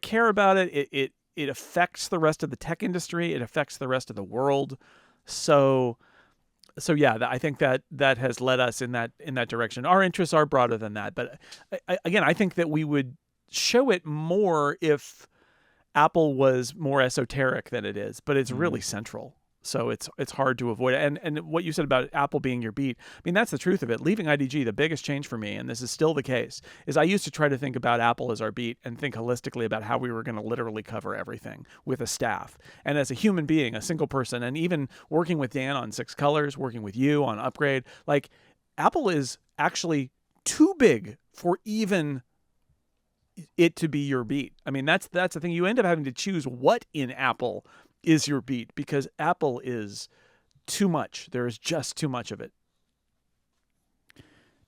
Speaker 2: care about it. It affects the rest of the tech industry. It affects the rest of the world. So yeah, I think that has led us in that direction. Our interests are broader than that, but I think that we would show it more if Apple was more esoteric than it is, but it's really central. So it's hard to avoid it. And what you said about Apple being your beat, I mean, that's the truth of it. Leaving IDG, the biggest change for me, and this is still the case, is I used to try to think about Apple as our beat and think holistically about how we were going to literally cover everything with a staff. And as a human being, a single person, and even working with Dan on 6 Colors, working with you on Upgrade, like Apple is actually too big for even it to be your beat. I mean, that's the thing. You end up having to choose what in Apple is your beat, because Apple is too much. There is just too much of it.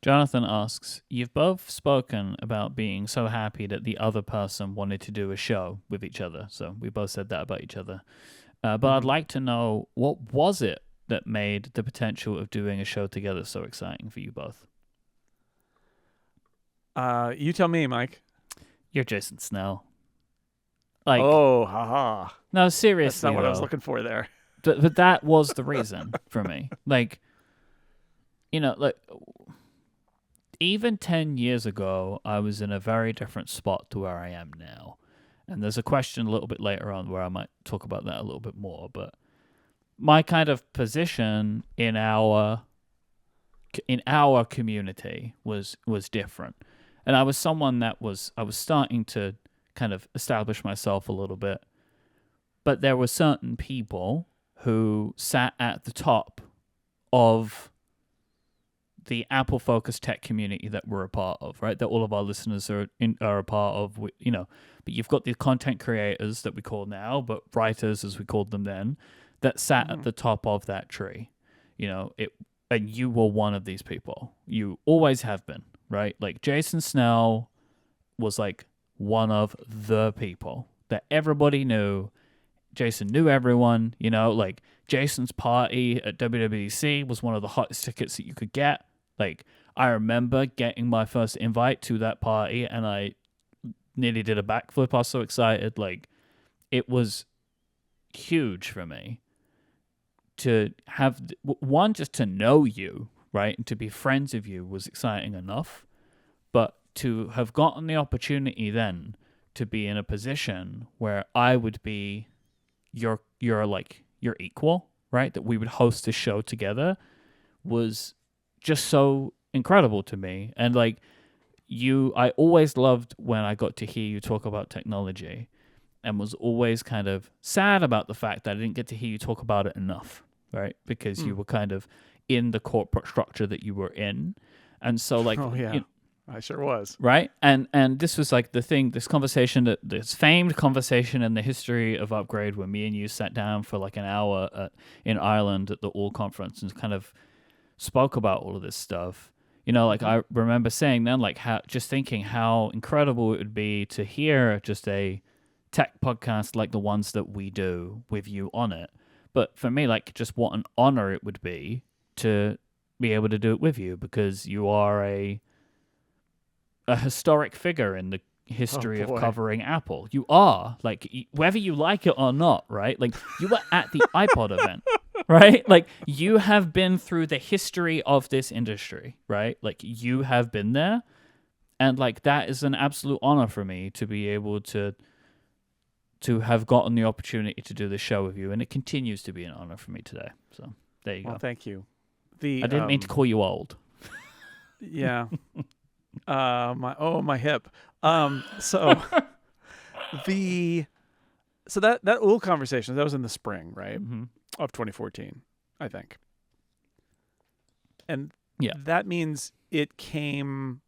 Speaker 1: Jonathan asks, you've both spoken about being so happy that the other person wanted to do a show with each other. So we both said that about each other. But I'd like to know, what was it that made the potential of doing a show together so exciting for you both?
Speaker 2: You tell me, Mike.
Speaker 1: You're Jason Snell. Like,
Speaker 2: oh, haha.
Speaker 1: No, seriously.
Speaker 2: That's not what I was looking for there.
Speaker 1: But that was the reason for me. Like, even 10 years ago, I was in a very different spot to where I am now. And there's a question a little bit later on where I might talk about that a little bit more. But my kind of position in our community was different. And I was someone I was starting to kind of establish myself a little bit. But there were certain people who sat at the top of the Apple focused tech community that we're a part of, right? That all of our listeners are a part of, you know. But you've got the content creators that we call now, but writers as we called them then, that sat at the top of that tree. You know, and you were one of these people. You always have been, right? Like Jason Snell was like one of the people that everybody knew. Jason knew everyone, you know, like Jason's party at WWDC was one of the hottest tickets that you could get. Like, I remember getting my first invite to that party and I nearly did a backflip. I was so excited. Like, it was huge for me to have, one, just to know you, right? And to be friends with you was exciting enough. But to have gotten the opportunity then to be in a position where I would be your equal, right? That we would host a show together was just so incredible to me. And like I always loved when I got to hear you talk about technology, and was always kind of sad about the fact that I didn't get to hear you talk about it enough, right? Because you were kind of in the corporate structure that you were in. And so like,
Speaker 2: I sure was.
Speaker 1: Right? And this was like this conversation, this famed conversation in the history of Upgrade, where me and you sat down for like an hour in Ireland at the All Conference and kind of spoke about all of this stuff. You know, like I remember saying then, like thinking how incredible it would be to hear just a tech podcast like the ones that we do with you on it. But for me, like just what an honor it would be to be able to do it with you, because you are a historic figure in the history of covering Apple. You are, like, whether you like it or not, right? Like, you were at the iPod event, right? Like, you have been through the history of this industry, right? Like, you have been there. And, like, that is an absolute honor for me to be able to have gotten the opportunity to do this show with you. And it continues to be an honor for me today. So, there you go.
Speaker 2: Well, thank you.
Speaker 1: I didn't mean to call you old.
Speaker 2: Yeah. My hip. So that old conversation, that was in the spring, right? Of 2014, I think. And that means it came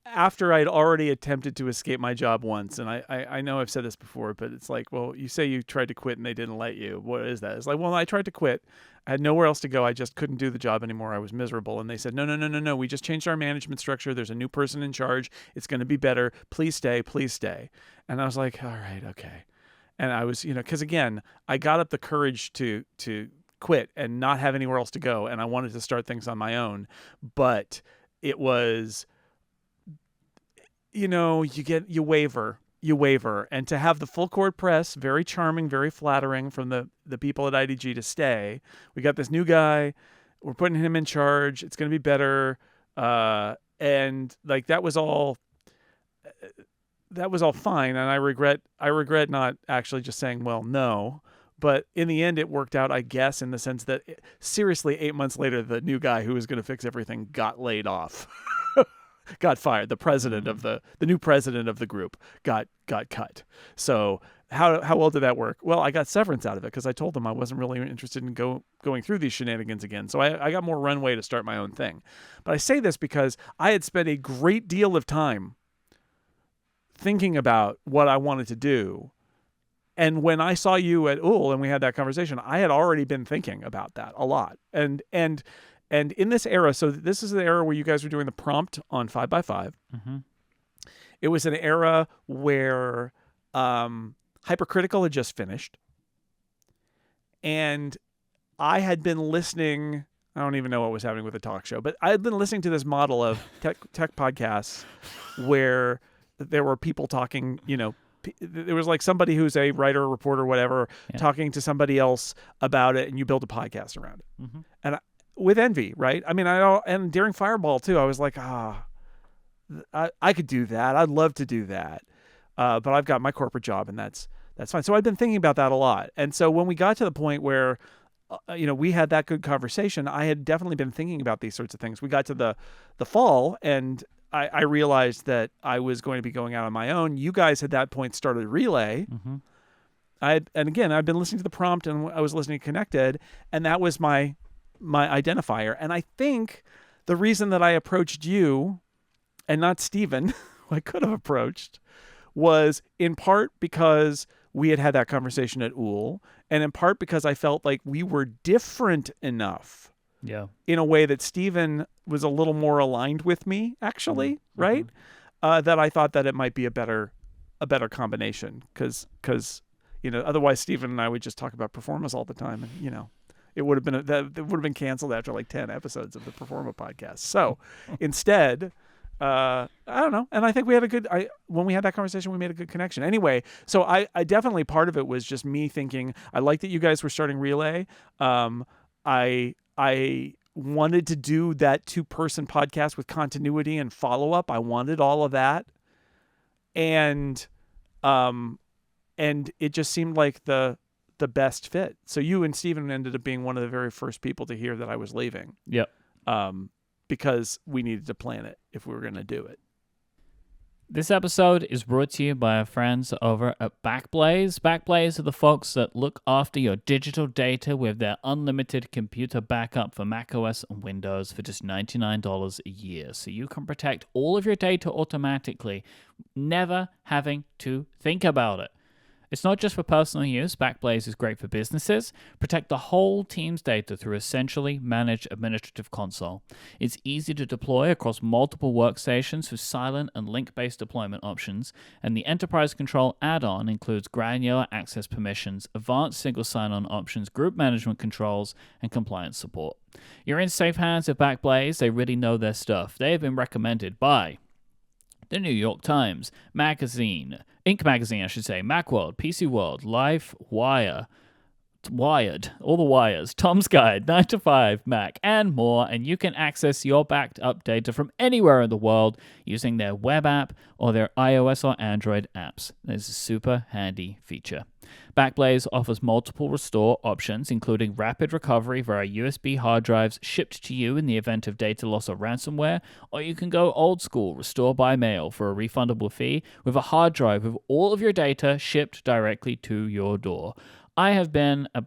Speaker 2: after I'd already attempted to escape my job once. And I know I've said this before, but it's like, well, you say you tried to quit and they didn't let you. What is that? It's like, well, I tried to quit. I had nowhere else to go. I just couldn't do the job anymore. I was miserable. And they said, no. We just changed our management structure. There's a new person in charge. It's going to be better. Please stay. Please stay. And I was like, all right, okay. And I was, because again, I got up the courage to quit and not have anywhere else to go. And I wanted to start things on my own. But it was, you waver. And to have the full court press, very charming, very flattering from the people at IDG to stay. We got this new guy. We're putting him in charge. It's going to be better. And like, that was all fine. And I regret not actually just saying, well, no. But in the end, it worked out, I guess, in the sense that seriously, 8 months later, the new guy who was going to fix everything got laid off. Got fired. The president of the new president of the group got cut. So how well did that work? Well, I got severance out of it because I told them I wasn't really interested in going through these shenanigans again. So I got more runway to start my own thing. But I say this because I had spent a great deal of time thinking about what I wanted to do. And when I saw you at UL and we had that conversation, I had already been thinking about that a lot. And in this era, so this is the era where you guys were doing the prompt on 5x5. It was an era where Hypercritical had just finished. And I had been listening, I don't even know what was happening with the talk show, but I had been listening to this model of tech podcasts where there were people talking, there was like somebody who's a writer, reporter, whatever, talking to somebody else about it, and you build a podcast around it. And with envy, right? I mean, and during Fireball too, I was like, I could do that. I'd love to do that. But I've got my corporate job and that's fine. So I've been thinking about that a lot. And so when we got to the point where, we had that good conversation, I had definitely been thinking about these sorts of things. We got to the fall and I realized that I was going to be going out on my own. You guys at that point started Relay. And again, I've been listening to the prompt and I was listening to Connected, and that was my identifier. And I think the reason that I approached you and not Steven, who I could have approached, was in part because we had that conversation at UL, and in part because I felt like we were different enough in a way that Steven was a little more aligned with me, actually, right? That I thought that it might be a better combination because otherwise Steven and I would just talk about Performance all the time, and it would have been canceled after like 10 episodes of the Performa podcast. So instead, I don't know, and I think we had when we had that conversation, we made a good connection. Anyway, so I definitely, part of it was just me thinking I like that you guys were starting Relay. I wanted to do that 2-person podcast with continuity and follow up. I wanted all of that, and it just seemed like the best fit. So you and Steven ended up being one of the very first people to hear that I was leaving.
Speaker 1: Yep.
Speaker 2: Because we needed to plan it if we were going to do it.
Speaker 1: This episode is brought to you by our friends over at Backblaze. Backblaze are the folks that look after your digital data with their unlimited computer backup for macOS and Windows for just $99 a year. So you can protect all of your data automatically, never having to think about it. It's not just for personal use. Backblaze is great for businesses. Protect the whole team's data through a centrally managed administrative console. It's easy to deploy across multiple workstations with silent and link-based deployment options, and the Enterprise Control add-on includes granular access permissions, advanced single sign-on options, group management controls, and compliance support. You're in safe hands with Backblaze. They really know their stuff. They have been recommended by the New York Times, Inc. magazine, Macworld, PC World, Life, Wired, all the wires, Tom's Guide, 9 to 5, Mac, and more, and you can access your backed up data from anywhere in the world using their web app or their iOS or Android apps. It's a super handy feature. Backblaze offers multiple restore options, including rapid recovery via USB hard drives shipped to you in the event of data loss or ransomware, or you can go old school, restore by mail for a refundable fee with a hard drive with all of your data shipped directly to your door. I have been a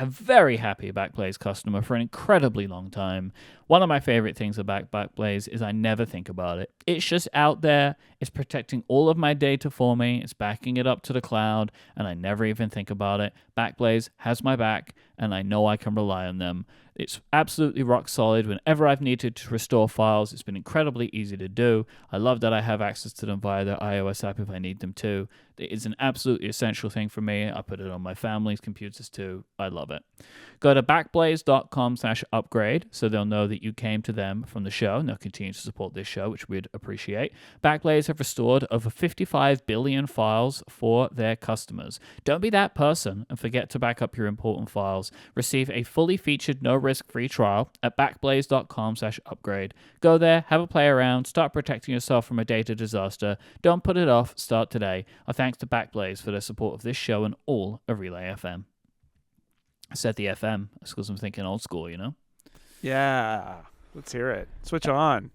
Speaker 1: very happy Backblaze customer for an incredibly long time. One of my favorite things about Backblaze is I never think about it. It's just out there. It's protecting all of my data for me. It's backing it up to the cloud, and I never even think about it. Backblaze has my back, and I know I can rely on them. It's absolutely rock solid. Whenever I've needed to restore files, it's been incredibly easy to do. I love that I have access to them via their iOS app if I need them to. It's an absolutely essential thing for me. I put it on my family's computers too. I love it. Go to backblaze.com/upgrade so they'll know that you came to them from the show, and they'll continue to support this show, which we'd appreciate. Backblaze have restored over 55 billion files for their customers. Don't be that person and forget to back up your important files. Receive a fully featured no-risk free trial at backblaze.com/upgrade. Go there, have a play around, start protecting yourself from a data disaster. Don't put it off. Start today. Our thanks to Backblaze for their support of this show and all of Relay FM. I said the FM because I'm thinking old school,
Speaker 2: Yeah. Let's hear it. Switch on.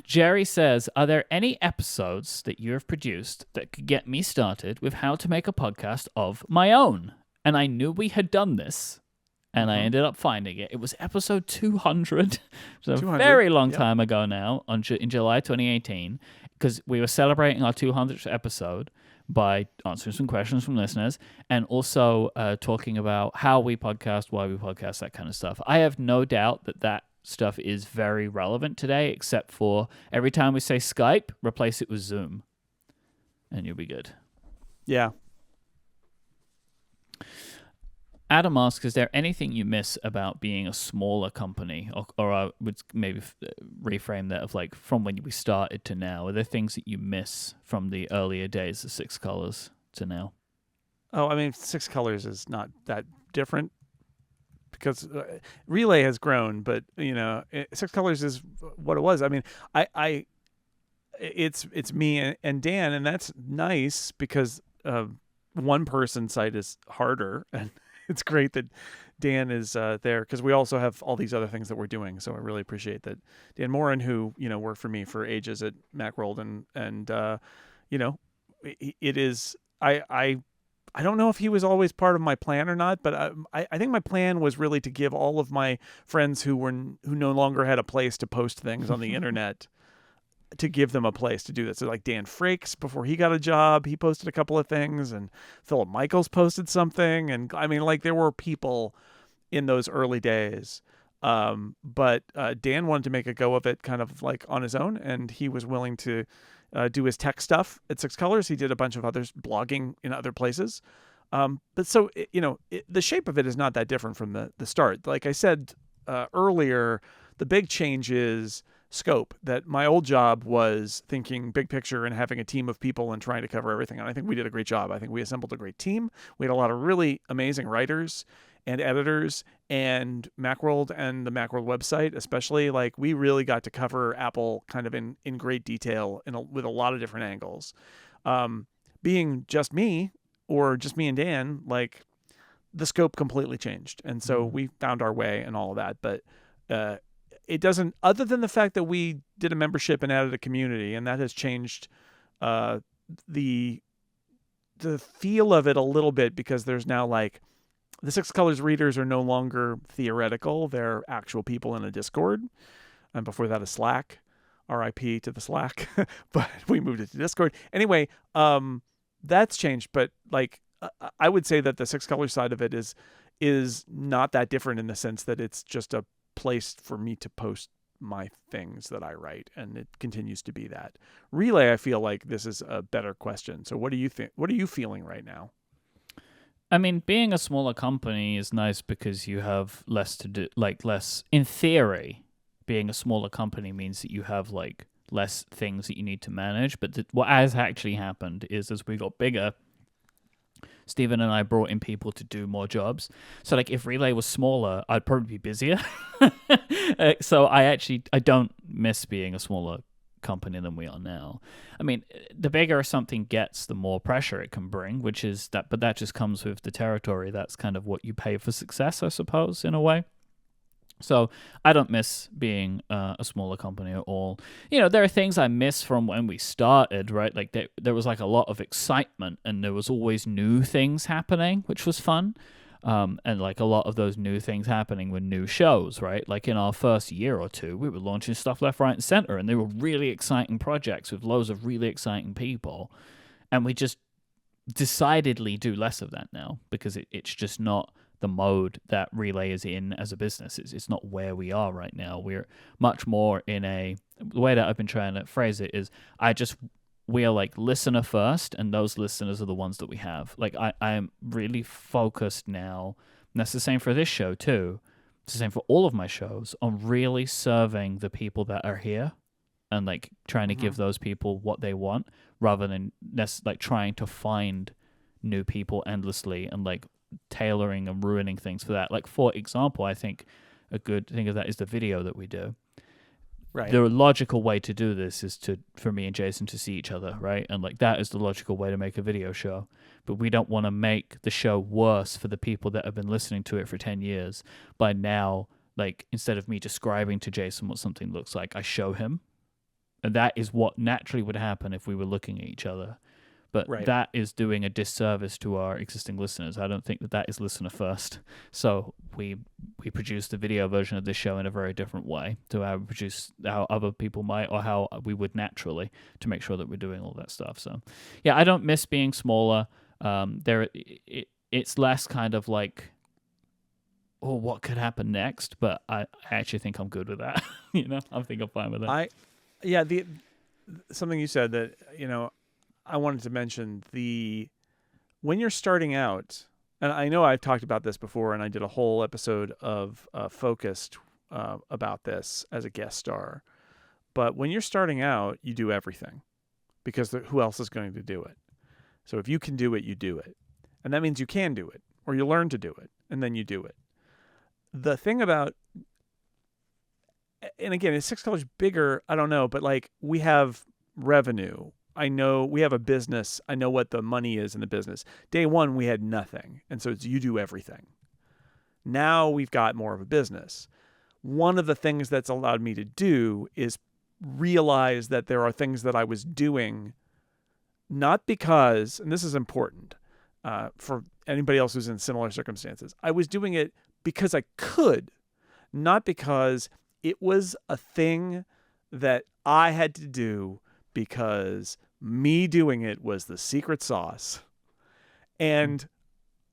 Speaker 1: Jerry says, are there any episodes that you have produced that could get me started with how to make a podcast of my own? And I knew we had done this, and I ended up finding it. It was episode 200. So a very long time ago now, in July 2018, because we were celebrating our 200th episode by answering some questions from listeners and also talking about how we podcast, why we podcast, that kind of stuff. I have no doubt that stuff is very relevant today, except for every time we say Skype, replace it with Zoom, and you'll be good.
Speaker 2: Yeah.
Speaker 1: Adam asks, is there anything you miss about being a smaller company? Or I would maybe reframe that of like from when we started to now. Are there things that you miss from the earlier days of Six Colors to now?
Speaker 2: Oh, I mean, Six Colors is not that different because Relay has grown, but Six Colors is what it was. I mean, it's me and Dan, and that's nice because one person site is harder, and it's great that Dan is there because we also have all these other things that we're doing. So I really appreciate that Dan Morin, who worked for me for ages at Macworld, and it is I I don't know if he was always part of my plan or not, but I think my plan was really to give all of my friends who no longer had a place to post things on the internet, to give them a place to do this. So like Dan Frakes, before he got a job, he posted a couple of things, and Philip Michaels posted something. And I mean, like, there were people in those early days. But Dan wanted to make a go of it kind of like on his own, and he was willing to do his tech stuff at Six Colors. He did a bunch of others blogging in other places. But so, the shape of it is not that different from the start. Like I said earlier, the big change is scope. That my old job was thinking big picture and having a team of people and trying to cover everything. And I think we did a great job. I think we assembled a great team. We had a lot of really amazing writers and editors, and Macworld and the Macworld website, especially, like, we really got to cover Apple kind of in great detail with a lot of different angles. Being just me, or just me and Dan, like, the scope completely changed. And so we found our way and all of that. But it doesn't, other than the fact that we did a membership and added a community, and that has changed the feel of it a little bit, because there's now, like, the Six Colors readers are no longer theoretical. They're actual people in a Discord. And before that, a Slack. RIP to the Slack. But we moved it to Discord. Anyway, that's changed. But, like, I would say that the Six Colors side of it is not that different, in the sense that it's just a place for me to post my things that I write, and it continues to be that. Relay, I feel like this is a better question. So what do you think? What are you feeling right now?
Speaker 1: I mean, being a smaller company is nice because you have less to do, like, less, in theory, being a smaller company means that you have, like, less things that you need to manage. But what has actually happened is, as we got bigger, Stephen and I brought in people to do more jobs. So, like, if Relay was smaller, I'd probably be busier. So I don't miss being a smaller company than we are now. I mean, the bigger something gets, the more pressure it can bring, which is that, but that just comes with the territory. That's kind of what you pay for success, I suppose, in a way. So I don't miss being a smaller company at all. There are things I miss from when we started, right? Like, there was, like, a lot of excitement, and there was always new things happening, which was fun. And, like, a lot of those new things happening were new shows, right? Like, in our first year or two, we were launching stuff left, right, and center, and they were really exciting projects with loads of really exciting people. And we just decidedly do less of that now, because it's just not the mode that Relay is in as a business. It's not where we are right now. We're much more in the way that I've been trying to phrase it is, we are, like, listener first, and those listeners are the ones that we have. Like, I am really focused now, and that's the same for this show too. It's the same for all of my shows, on really serving the people that are here, and, like, trying to give those people what they want, rather than like trying to find new people endlessly and, like, tailoring and ruining things for that. Like, for example, I think a good thing of that is the video that we do.
Speaker 2: Right.
Speaker 1: The logical way to do this is for me and Jason to see each other, right? And, like, that is the logical way to make a video show. But we don't want to make the show worse for the people that have been listening to it for 10 years by now, like, instead of me describing to Jason what something looks like, I show him. And that is what naturally would happen if we were looking at each other. But that is doing a disservice to our existing listeners. I don't think that is listener first. So we produce the video version of this show in a very different way to how other people might, or how we would naturally, to make sure that we're doing all that stuff. So, yeah, I don't miss being smaller. It's less kind of like, oh, what could happen next? But I actually think I'm good with that. I think I'm fine with that.
Speaker 2: Something you said that, I wanted to mention, when you're starting out, and I know I've talked about this before, and I did a whole episode of Focused about this as a guest star, but when you're starting out, you do everything, because who else is going to do it? So if you can do it, you do it. And that means you can do it, or you learn to do it, and then you do it. The thing about, and again, is Six Colors bigger? I don't know, but, like, we have revenue. I know we have a business. I know what the money is in the business. Day one, we had nothing. And so it's you do everything. Now we've got more of a business. One of the things that's allowed me to do is realize that there are things that I was doing, not because, and this is important, for anybody else who's in similar circumstances. I was doing it because I could, not because it was a thing that I had to do because me doing it was the secret sauce. And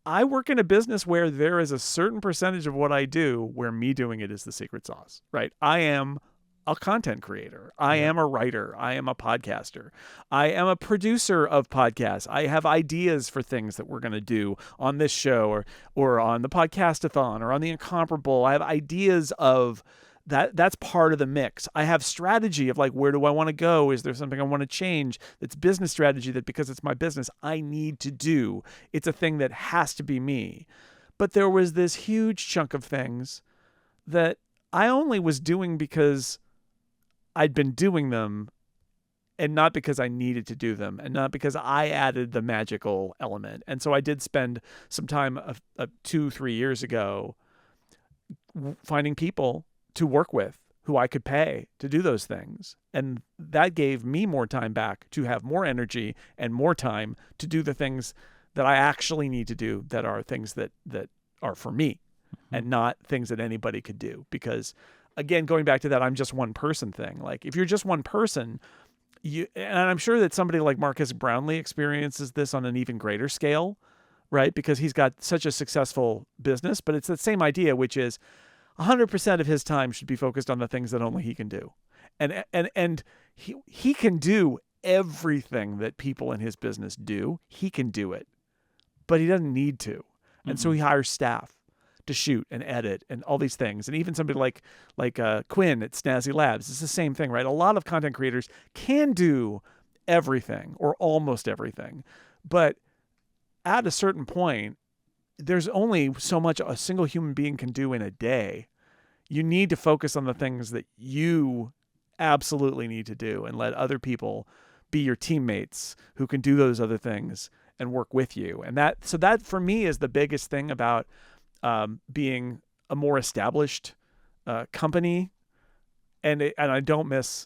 Speaker 2: I work in a business where there is a certain percentage of what I do where me doing it is the secret sauce, right? I am a content creator. I am a writer. I am a podcaster. I am a producer of podcasts. I have ideas for things that we're going to do on this show or on the Podcastathon or on the Incomparable. I have ideas of that. That's part of the mix. I have strategy of like, where do I want to go? Is there something I want to change? That's business strategy that because it's my business, I need to do. It's a thing that has to be me. But there was this huge chunk of things that I only was doing because I'd been doing them and not because I needed to do them and not because I added the magical element. And so I did spend some time 2-3 years ago finding people to work with who I could pay to do those things. And that gave me more time back to have more energy and more time to do the things that I actually need to do that are things that are for me and not things that anybody could do. Because again, going back to that I'm just one person thing. Like if you're just one person, and I'm sure that somebody like Marcus Brownlee experiences this on an even greater scale, right? Because he's got such a successful business, but it's the same idea, which is 100% of his time should be focused on the things that only he can do. And he can do everything that people in his business do. He can do it, but he doesn't need to. And so he hires staff to shoot and edit and all these things. And even somebody like Quinn at Snazzy Labs, it's the same thing, right? A lot of content creators can do everything or almost everything. But at a certain point, there's only so much a single human being can do in a day. You need to focus on the things that you absolutely need to do and let other people be your teammates who can do those other things and work with you. And that for me is the biggest thing about being a more established company, and I don't miss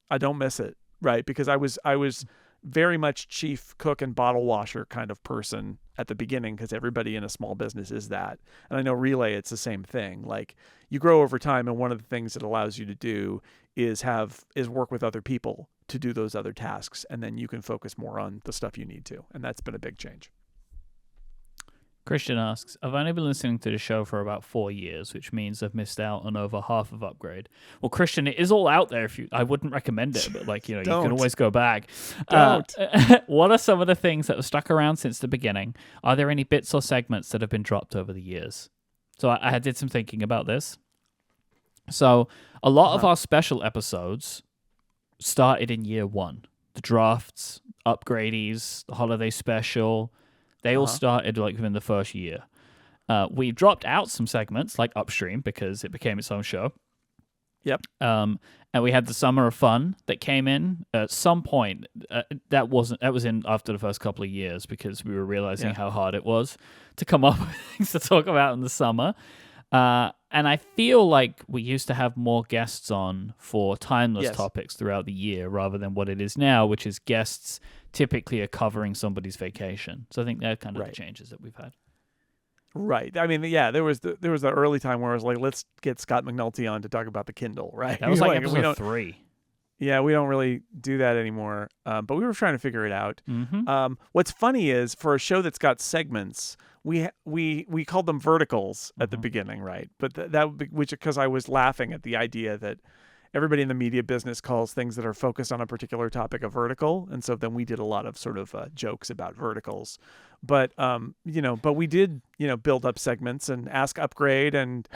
Speaker 2: it, right? Because I was very much chief cook and bottle washer kind of person at the beginning, because everybody in a small business is that. And I know Relay, it's the same thing. Like you grow over time, and one of the things it allows you to do is work with other people to do those other tasks, and then you can focus more on the stuff you need to. And that's been a big change.
Speaker 1: Christian asks, I've only been listening to the show for about 4 years, which means I've missed out on over half of Upgrade. Well, Christian, it is all out there. I wouldn't recommend it, but you can always go back.
Speaker 2: Don't.
Speaker 1: What are some of the things that have stuck around since the beginning? Are there any bits or segments that have been dropped over the years? So I did some thinking about this. So a lot of our special episodes started in year one. The drafts, Upgradies, the holiday special, they all started within the first year. We dropped out some segments like Upstream because it became its own show.
Speaker 2: Yep.
Speaker 1: And we had the Summer of Fun that came in at some point. That was in after the first couple of years because we were realizing how hard it was to come up with things to talk about in the summer. And I feel like we used to have more guests on for timeless topics throughout the year rather than what it is now, which is guests typically are covering somebody's vacation. So I think they're kind of the changes that we've had.
Speaker 2: Right. I mean, yeah, there was the early time where I was like, let's get Scott McNulty on to talk about the Kindle, right?
Speaker 1: That was like episode 3.
Speaker 2: Yeah, we don't really do that anymore, but we were trying to figure it out. What's funny is for a show that's got segments, we called them verticals at the beginning, right? But which because I was laughing at the idea that everybody in the media business calls things that are focused on a particular topic a vertical, and so then we did a lot of sort of jokes about verticals. But but we did build up segments and Ask Upgrade and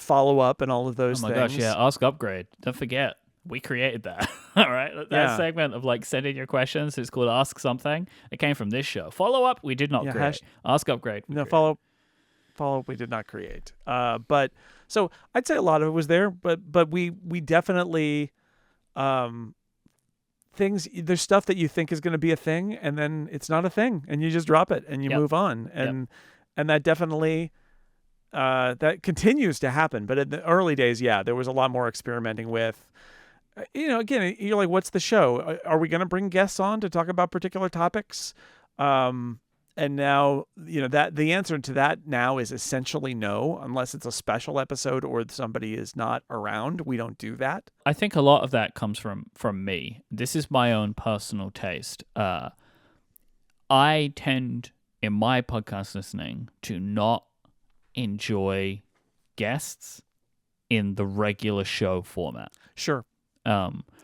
Speaker 2: follow up and all of those things.
Speaker 1: Oh my gosh, yeah, Ask Upgrade. Don't forget. We created that. All right. That segment of send in your questions is called Ask Something. It came from this show. Follow up, we did not create. Ask Upgrade.
Speaker 2: No, follow up, we did not create. But so I'd say a lot of it was there, but we definitely things. There's stuff that you think is going to be a thing, and then it's not a thing, and you just drop it and you move on, and that definitely. That continues to happen, but in the early days, there was a lot more experimenting with. Again, you're like, what's the show? Are we going to bring guests on to talk about particular topics? And And now, that the answer to that now is essentially no, unless it's a special episode or somebody is not around. We don't do that.
Speaker 1: I think a lot of that comes from me. This is my own personal taste. I tend, in my podcast listening, to not enjoy guests in the regular show format.
Speaker 2: Sure.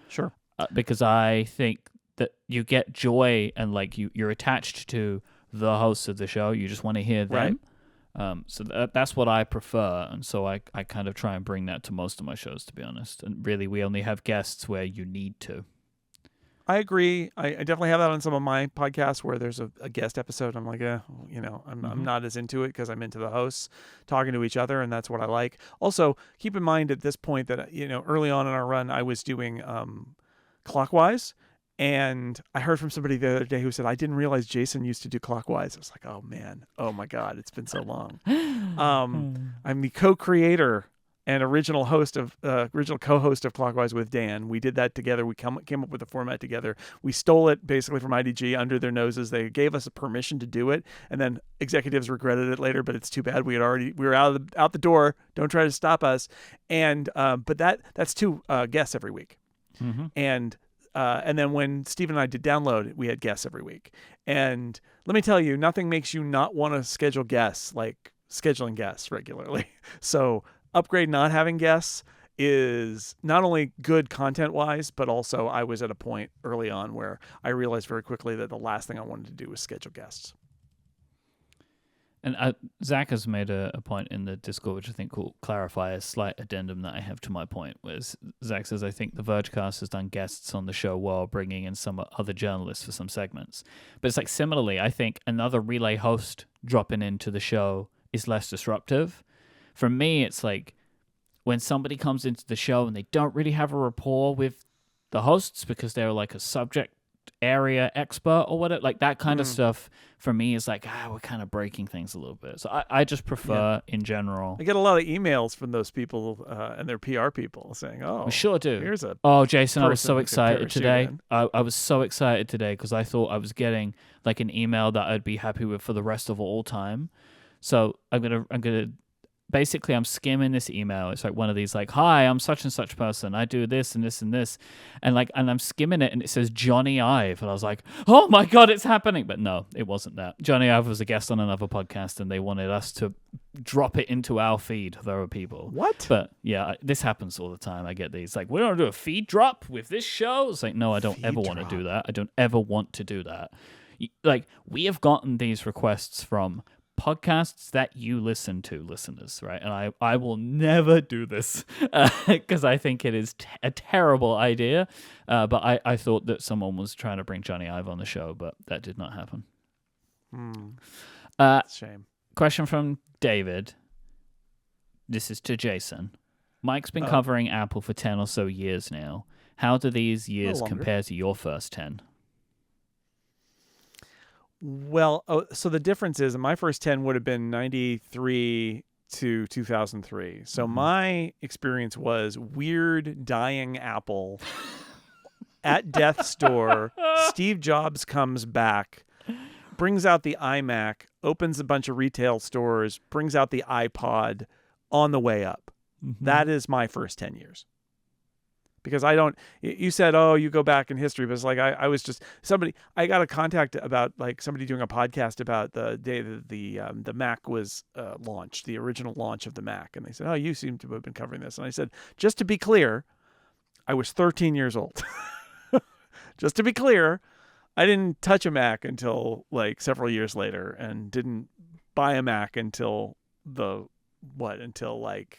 Speaker 2: Sure.
Speaker 1: Because I think that you get joy and like you're attached to the hosts of the show. You just want to hear them. Right. So that's what I prefer. And so I kind of try and bring that to most of my shows, to be honest. And really, we only have guests where you need to.
Speaker 2: I agree. I definitely have that on some of my podcasts where there's a guest episode. I'm like, I'm not as into it because I'm into the hosts talking to each other, and that's what I like. Also, keep in mind at this point that, early on in our run, I was doing Clockwise, and I heard from somebody the other day who said, I didn't realize Jason used to do Clockwise. I was like, oh, man. Oh, my God. It's been so long. I'm the co-creator and original co-host of Clockwise with Dan. We did that together. We came up with the format together. We stole it basically from IDG under their noses. They gave us a permission to do it, and then executives regretted it later. But it's too bad. We were out the door. Don't try to stop us. And but that's 2 guests every week. Mm-hmm. And then when Steve and I did Download, we had guests every week. And let me tell you, nothing makes you not want to schedule guests like scheduling guests regularly. So Upgrade not having guests is not only good content-wise, but also I was at a point early on where I realized very quickly that the last thing I wanted to do was schedule guests.
Speaker 1: And Zach has made a point in the Discord, which I think will clarify a slight addendum that I have to my point, whereas Zach says, I think the Vergecast has done guests on the show while bringing in some other journalists for some segments. But it's like similarly, I think another relay host dropping into the show is less disruptive. For me, it's like when somebody comes into the show and they don't really have a rapport with the hosts because they're like a subject area expert or whatever, like that kind of stuff for me is like, we're kind of breaking things a little bit. So I just prefer in general.
Speaker 2: I get a lot of emails from those people and their PR people saying, oh,
Speaker 1: we sure do.
Speaker 2: Here's a
Speaker 1: Jason, I was so excited today. I was so excited today because I thought I was getting like an email that I'd be happy with for the rest of all time. So I'm gonna basically, I'm skimming this email. It's like one of these, like, hi, I'm such and such person. I do this and this and this. And I'm skimming it and it says Johnny Ive. And I was like, oh my God, it's happening. But no, it wasn't that. Johnny Ive was a guest on another podcast and they wanted us to drop it into our feed. There are people.
Speaker 2: What?
Speaker 1: But yeah, this happens all the time. I get these, like, we don't do a feed drop with this show. It's like, no, I don't ever want to do that. I don't ever want to do that. Like, we have gotten these requests from podcasts that you listen to, listeners, right? And I will never do this because I think it is a terrible idea. But I thought that someone was trying to bring Johnny Ive on the show, but that did not happen.
Speaker 2: Shame.
Speaker 1: Question from David. This is to Jason. Mike's been covering Apple for 10 or so years now. How do these years compare to your first 10?
Speaker 2: Well, so the difference is my first 10 would have been 93 to 2003. So my experience was weird dying Apple at death's door. Steve Jobs comes back, brings out the iMac, opens a bunch of retail stores, brings out the iPod on the way up. That is my first 10 years. Because you said, oh, you go back in history, but it's like, I was just I got a contact about like somebody doing a podcast about the day that the Mac was launched, the original launch of the Mac. And they said, oh, you seem to have been covering this. And I said, just to be clear, I was 13 years old. Just to be clear, I didn't touch a Mac until like several years later and didn't buy a Mac until like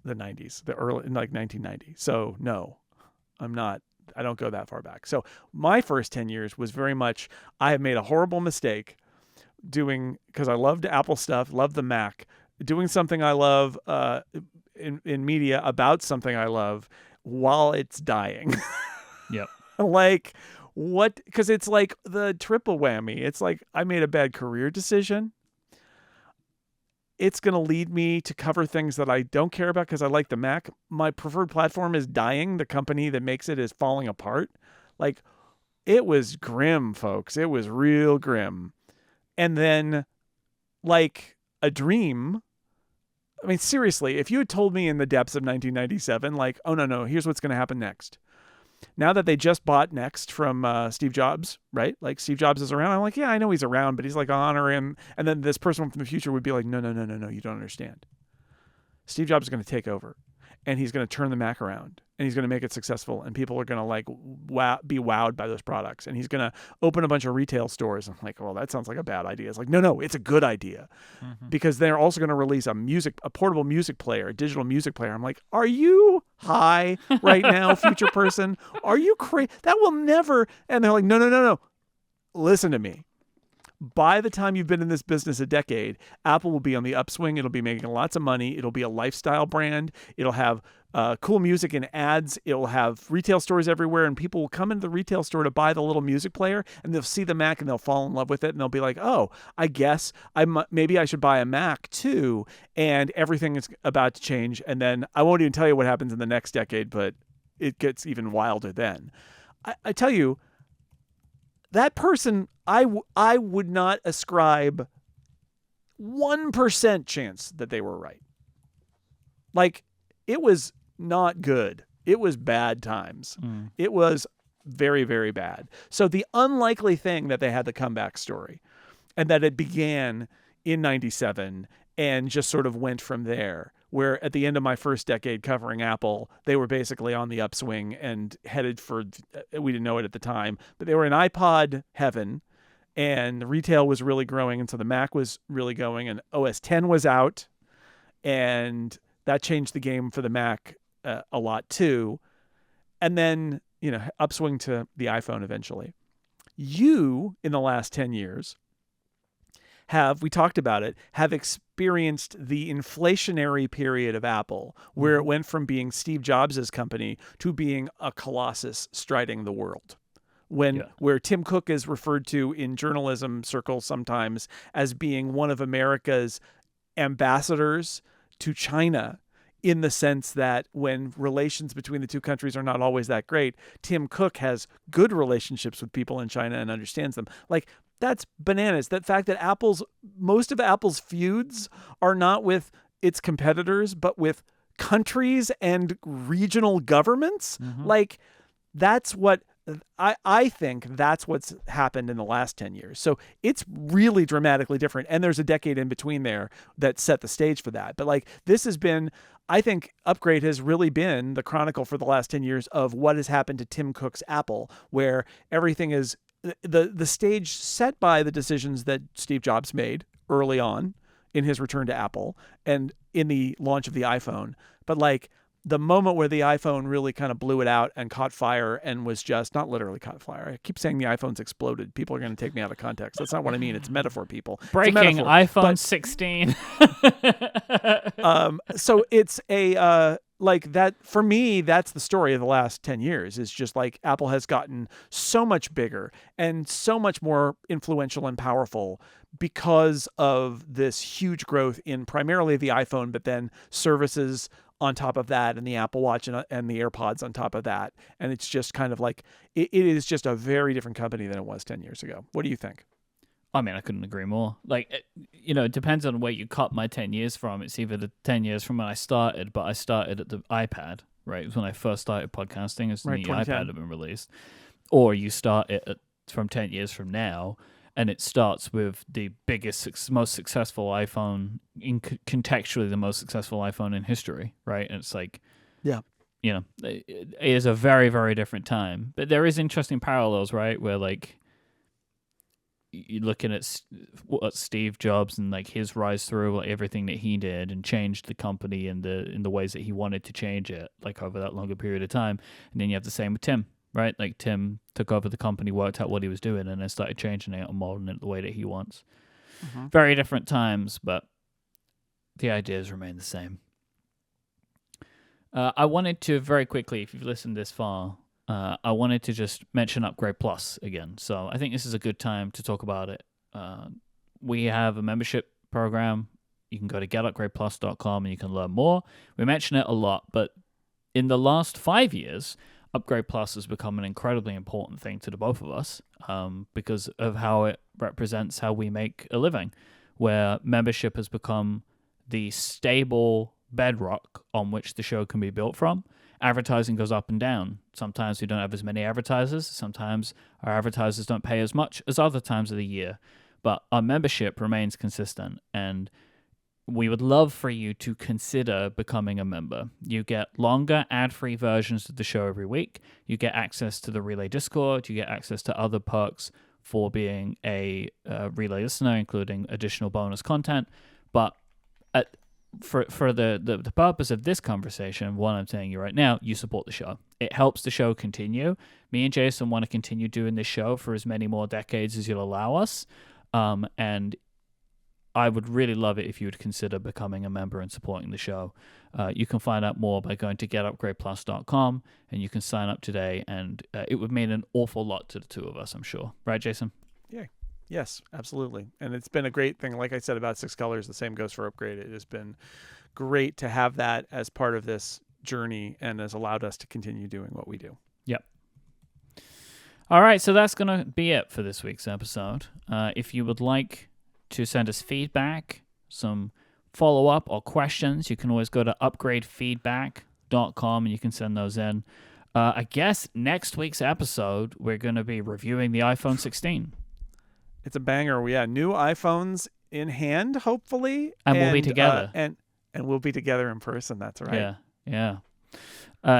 Speaker 2: the 90s, the early, like 1990. So no, I don't go that far back. So my first 10 years was very much, I have made a horrible mistake because I loved Apple stuff, loved the Mac, doing something I love in media about something I love while it's dying.
Speaker 1: Yep.
Speaker 2: Like what? Because it's like the triple whammy. It's like I made a bad career decision. It's going to lead me to cover things that I don't care about because I like the Mac. My preferred platform is dying. The company that makes it is falling apart. Like, it was grim, folks. It was real grim. and then like a dream. I mean, seriously, if you had told me in the depths of 1997, like, oh, no, here's what's going to happen next. Now that they just bought Next from Steve Jobs, right? Like Steve Jobs is around. I'm like, yeah, I know he's around, but he's like, honor him. And then this person from the future would be like, no, you don't understand. Steve Jobs is going to take over, and he's going to turn the Mac around, and he's going to make it successful, and people are going to like be wowed by those products, and he's going to open a bunch of retail stores. I'm like, well, that sounds like a bad idea. It's like, no, it's a good idea, because they're also going to release a portable music player, a digital music player. I'm like, are you high right now, future person? Are you crazy? That will never. And they're like, no. Listen to me. By the time you've been in this business a decade, Apple will be on the upswing. It'll be making lots of money. It'll be a lifestyle brand. It'll have cool music and ads. It'll have retail stores everywhere, and people will come into the retail store to buy the little music player, and they'll see the Mac and they'll fall in love with it, and they'll be like, oh, I guess maybe I should buy a Mac too, and everything is about to change. And then I won't even tell you what happens in the next decade, but it gets even wilder then. I tell you, that person, I would not ascribe 1% chance that they were right. Like, it was not good. It was bad times. It was very, very bad. So the unlikely thing that they had the comeback story, and that it began in 97 and just sort of went from there, where at the end of my first decade covering Apple, they were basically on the upswing and headed for, we didn't know it at the time, but they were in iPod heaven, and retail was really growing, and so the Mac was really going, and OS X was out, and that changed the game for the Mac a lot too. And then, upswing to the iPhone eventually. You, in the last 10 years, we talked about it, have experienced the inflationary period of Apple, where it went from being Steve Jobs' company to being a colossus striding the world. Where Tim Cook is referred to in journalism circles sometimes as being one of America's ambassadors to China, in the sense that when relations between the two countries are not always that great, Tim Cook has good relationships with people in China and understands them. Like, that's bananas. That fact that most of Apple's feuds are not with its competitors, but with countries and regional governments. Like, that's what I think that's what's happened in the last 10 years. So it's really dramatically different. And there's a decade in between there that set the stage for that. But like, this has been, I think Upgrade has really been the chronicle for the last 10 years of what has happened to Tim Cook's Apple, where everything is the stage set by the decisions that Steve Jobs made early on in his return to Apple and in the launch of the iPhone. But like, the moment where the iPhone really kind of blew it out and caught fire and was just, not literally caught fire. I keep saying the iPhone's exploded. People are going to take me out of context. That's not what I mean. It's a metaphor, people.
Speaker 1: Breaking iPhone 16.
Speaker 2: So it's like that, for me, that's the story of the last 10 years, is just like Apple has gotten so much bigger and so much more influential and powerful because of this huge growth in primarily the iPhone, but then services on top of that, and the Apple Watch and the AirPods on top of that. And it's just kind of like, it is just a very different company than it was 10 years ago. What do you think?
Speaker 1: I mean, I couldn't agree more. Like, it depends on where you cut my 10 years from. It's either the 10 years from when I started, but I started at the iPad, right? It was when I first started podcasting, as the iPad had been released. Or you start it from 10 years from now, and it starts with the biggest, most successful iPhone, contextually the most successful iPhone in history, right? And it's like, it is a very, very different time. But there is interesting parallels, right? Where like, you're looking at what Steve Jobs and like his rise through, like everything that he did and changed the company in the ways that he wanted to change it, like over that longer period of time. And then you have the same with Tim. Right, like Tim took over the company, worked out what he was doing, and then started changing it and molding it the way that he wants. Very different times, but the ideas remain the same. I wanted to very quickly, if you've listened this far, I wanted to just mention Upgrade Plus again. So I think this is a good time to talk about it. We have a membership program. You can go to getupgradeplus.com and you can learn more. We mention it a lot, but in the last 5 years, Upgrade Plus has become an incredibly important thing to the both of us because of how it represents how we make a living, where membership has become the stable bedrock on which the show can be built from. Advertising goes up and down. Sometimes we don't have as many advertisers. Sometimes our advertisers don't pay as much as other times of the year. But our membership remains consistent, and we would love for you to consider becoming a member. You get longer ad-free versions of the show every week. You get access to the Relay Discord. You get access to other perks for being a Relay listener, including additional bonus content. But for the purpose of this conversation, what I'm telling you right now, you support the show. It helps the show continue. Me and Jason want to continue doing this show for as many more decades as you'll allow us. And I would really love it if you would consider becoming a member and supporting the show. You can find out more by going to getupgradeplus.com, and you can sign up today, and it would mean an awful lot to the two of us, I'm sure. Right, Jason?
Speaker 2: Yeah. Yes, absolutely. And it's been a great thing. Like I said about Six Colors, the same goes for Upgrade. It has been great to have that as part of this journey and has allowed us to continue doing what we do.
Speaker 1: Yep. All right, so that's going to be it for this week's episode. If you would like to send us feedback, some follow-up or questions, you can always go to upgradefeedback.com and you can send those in. I guess next week's episode, we're going to be reviewing the iPhone 16.
Speaker 2: It's a banger. Yeah, new iPhones in hand, hopefully.
Speaker 1: And we'll be together.
Speaker 2: And we'll be together in person. That's right.
Speaker 1: Yeah.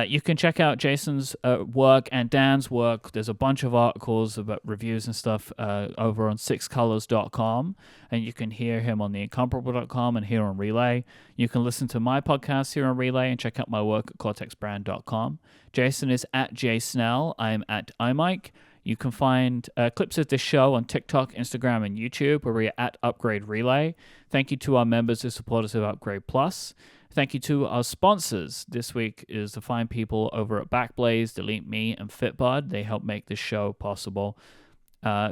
Speaker 1: You can check out Jason's work and Dan's work. There's a bunch of articles about reviews and stuff over on sixcolors.com, and you can hear him on theincomparable.com and here on Relay. You can listen to my podcast here on Relay and check out my work at cortexbrand.com. Jason is at jsnell. I'm at imike. You can find clips of this show on TikTok, Instagram, and YouTube, where we are at Upgrade Relay. Thank you to our members who support us at Upgrade Plus. Thank you to our sponsors. This week is the fine people over at Backblaze, Delete Me, and Fitbod. They help make this show possible.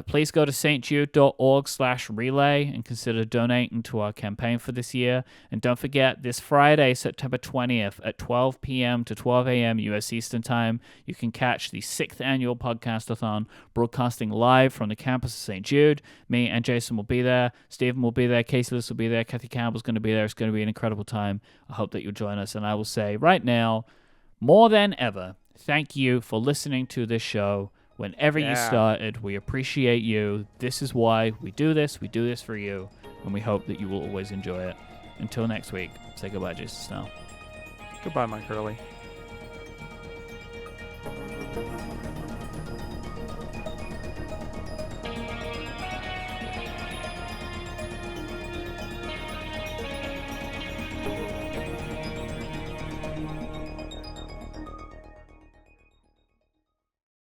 Speaker 1: Please go to stjude.org/relay and consider donating to our campaign for this year. And don't forget, this Friday, September 20th at 12 p.m. to 12 a.m. U.S. Eastern Time, you can catch the 6th annual Podcastathon broadcasting live from the campus of St. Jude. Me and Jason will be there. Stephen will be there. Casey Lewis will be there. Kathy Campbell's going to be there. It's going to be an incredible time. I hope that you'll join us. And I will say right now, more than ever, thank you for listening to this show. Whenever you started, we appreciate you. This is why we do this. We do this for you, and we hope that you will always enjoy it. Until next week, say goodbye, Jason Snell.
Speaker 2: Goodbye, Mike Hurley.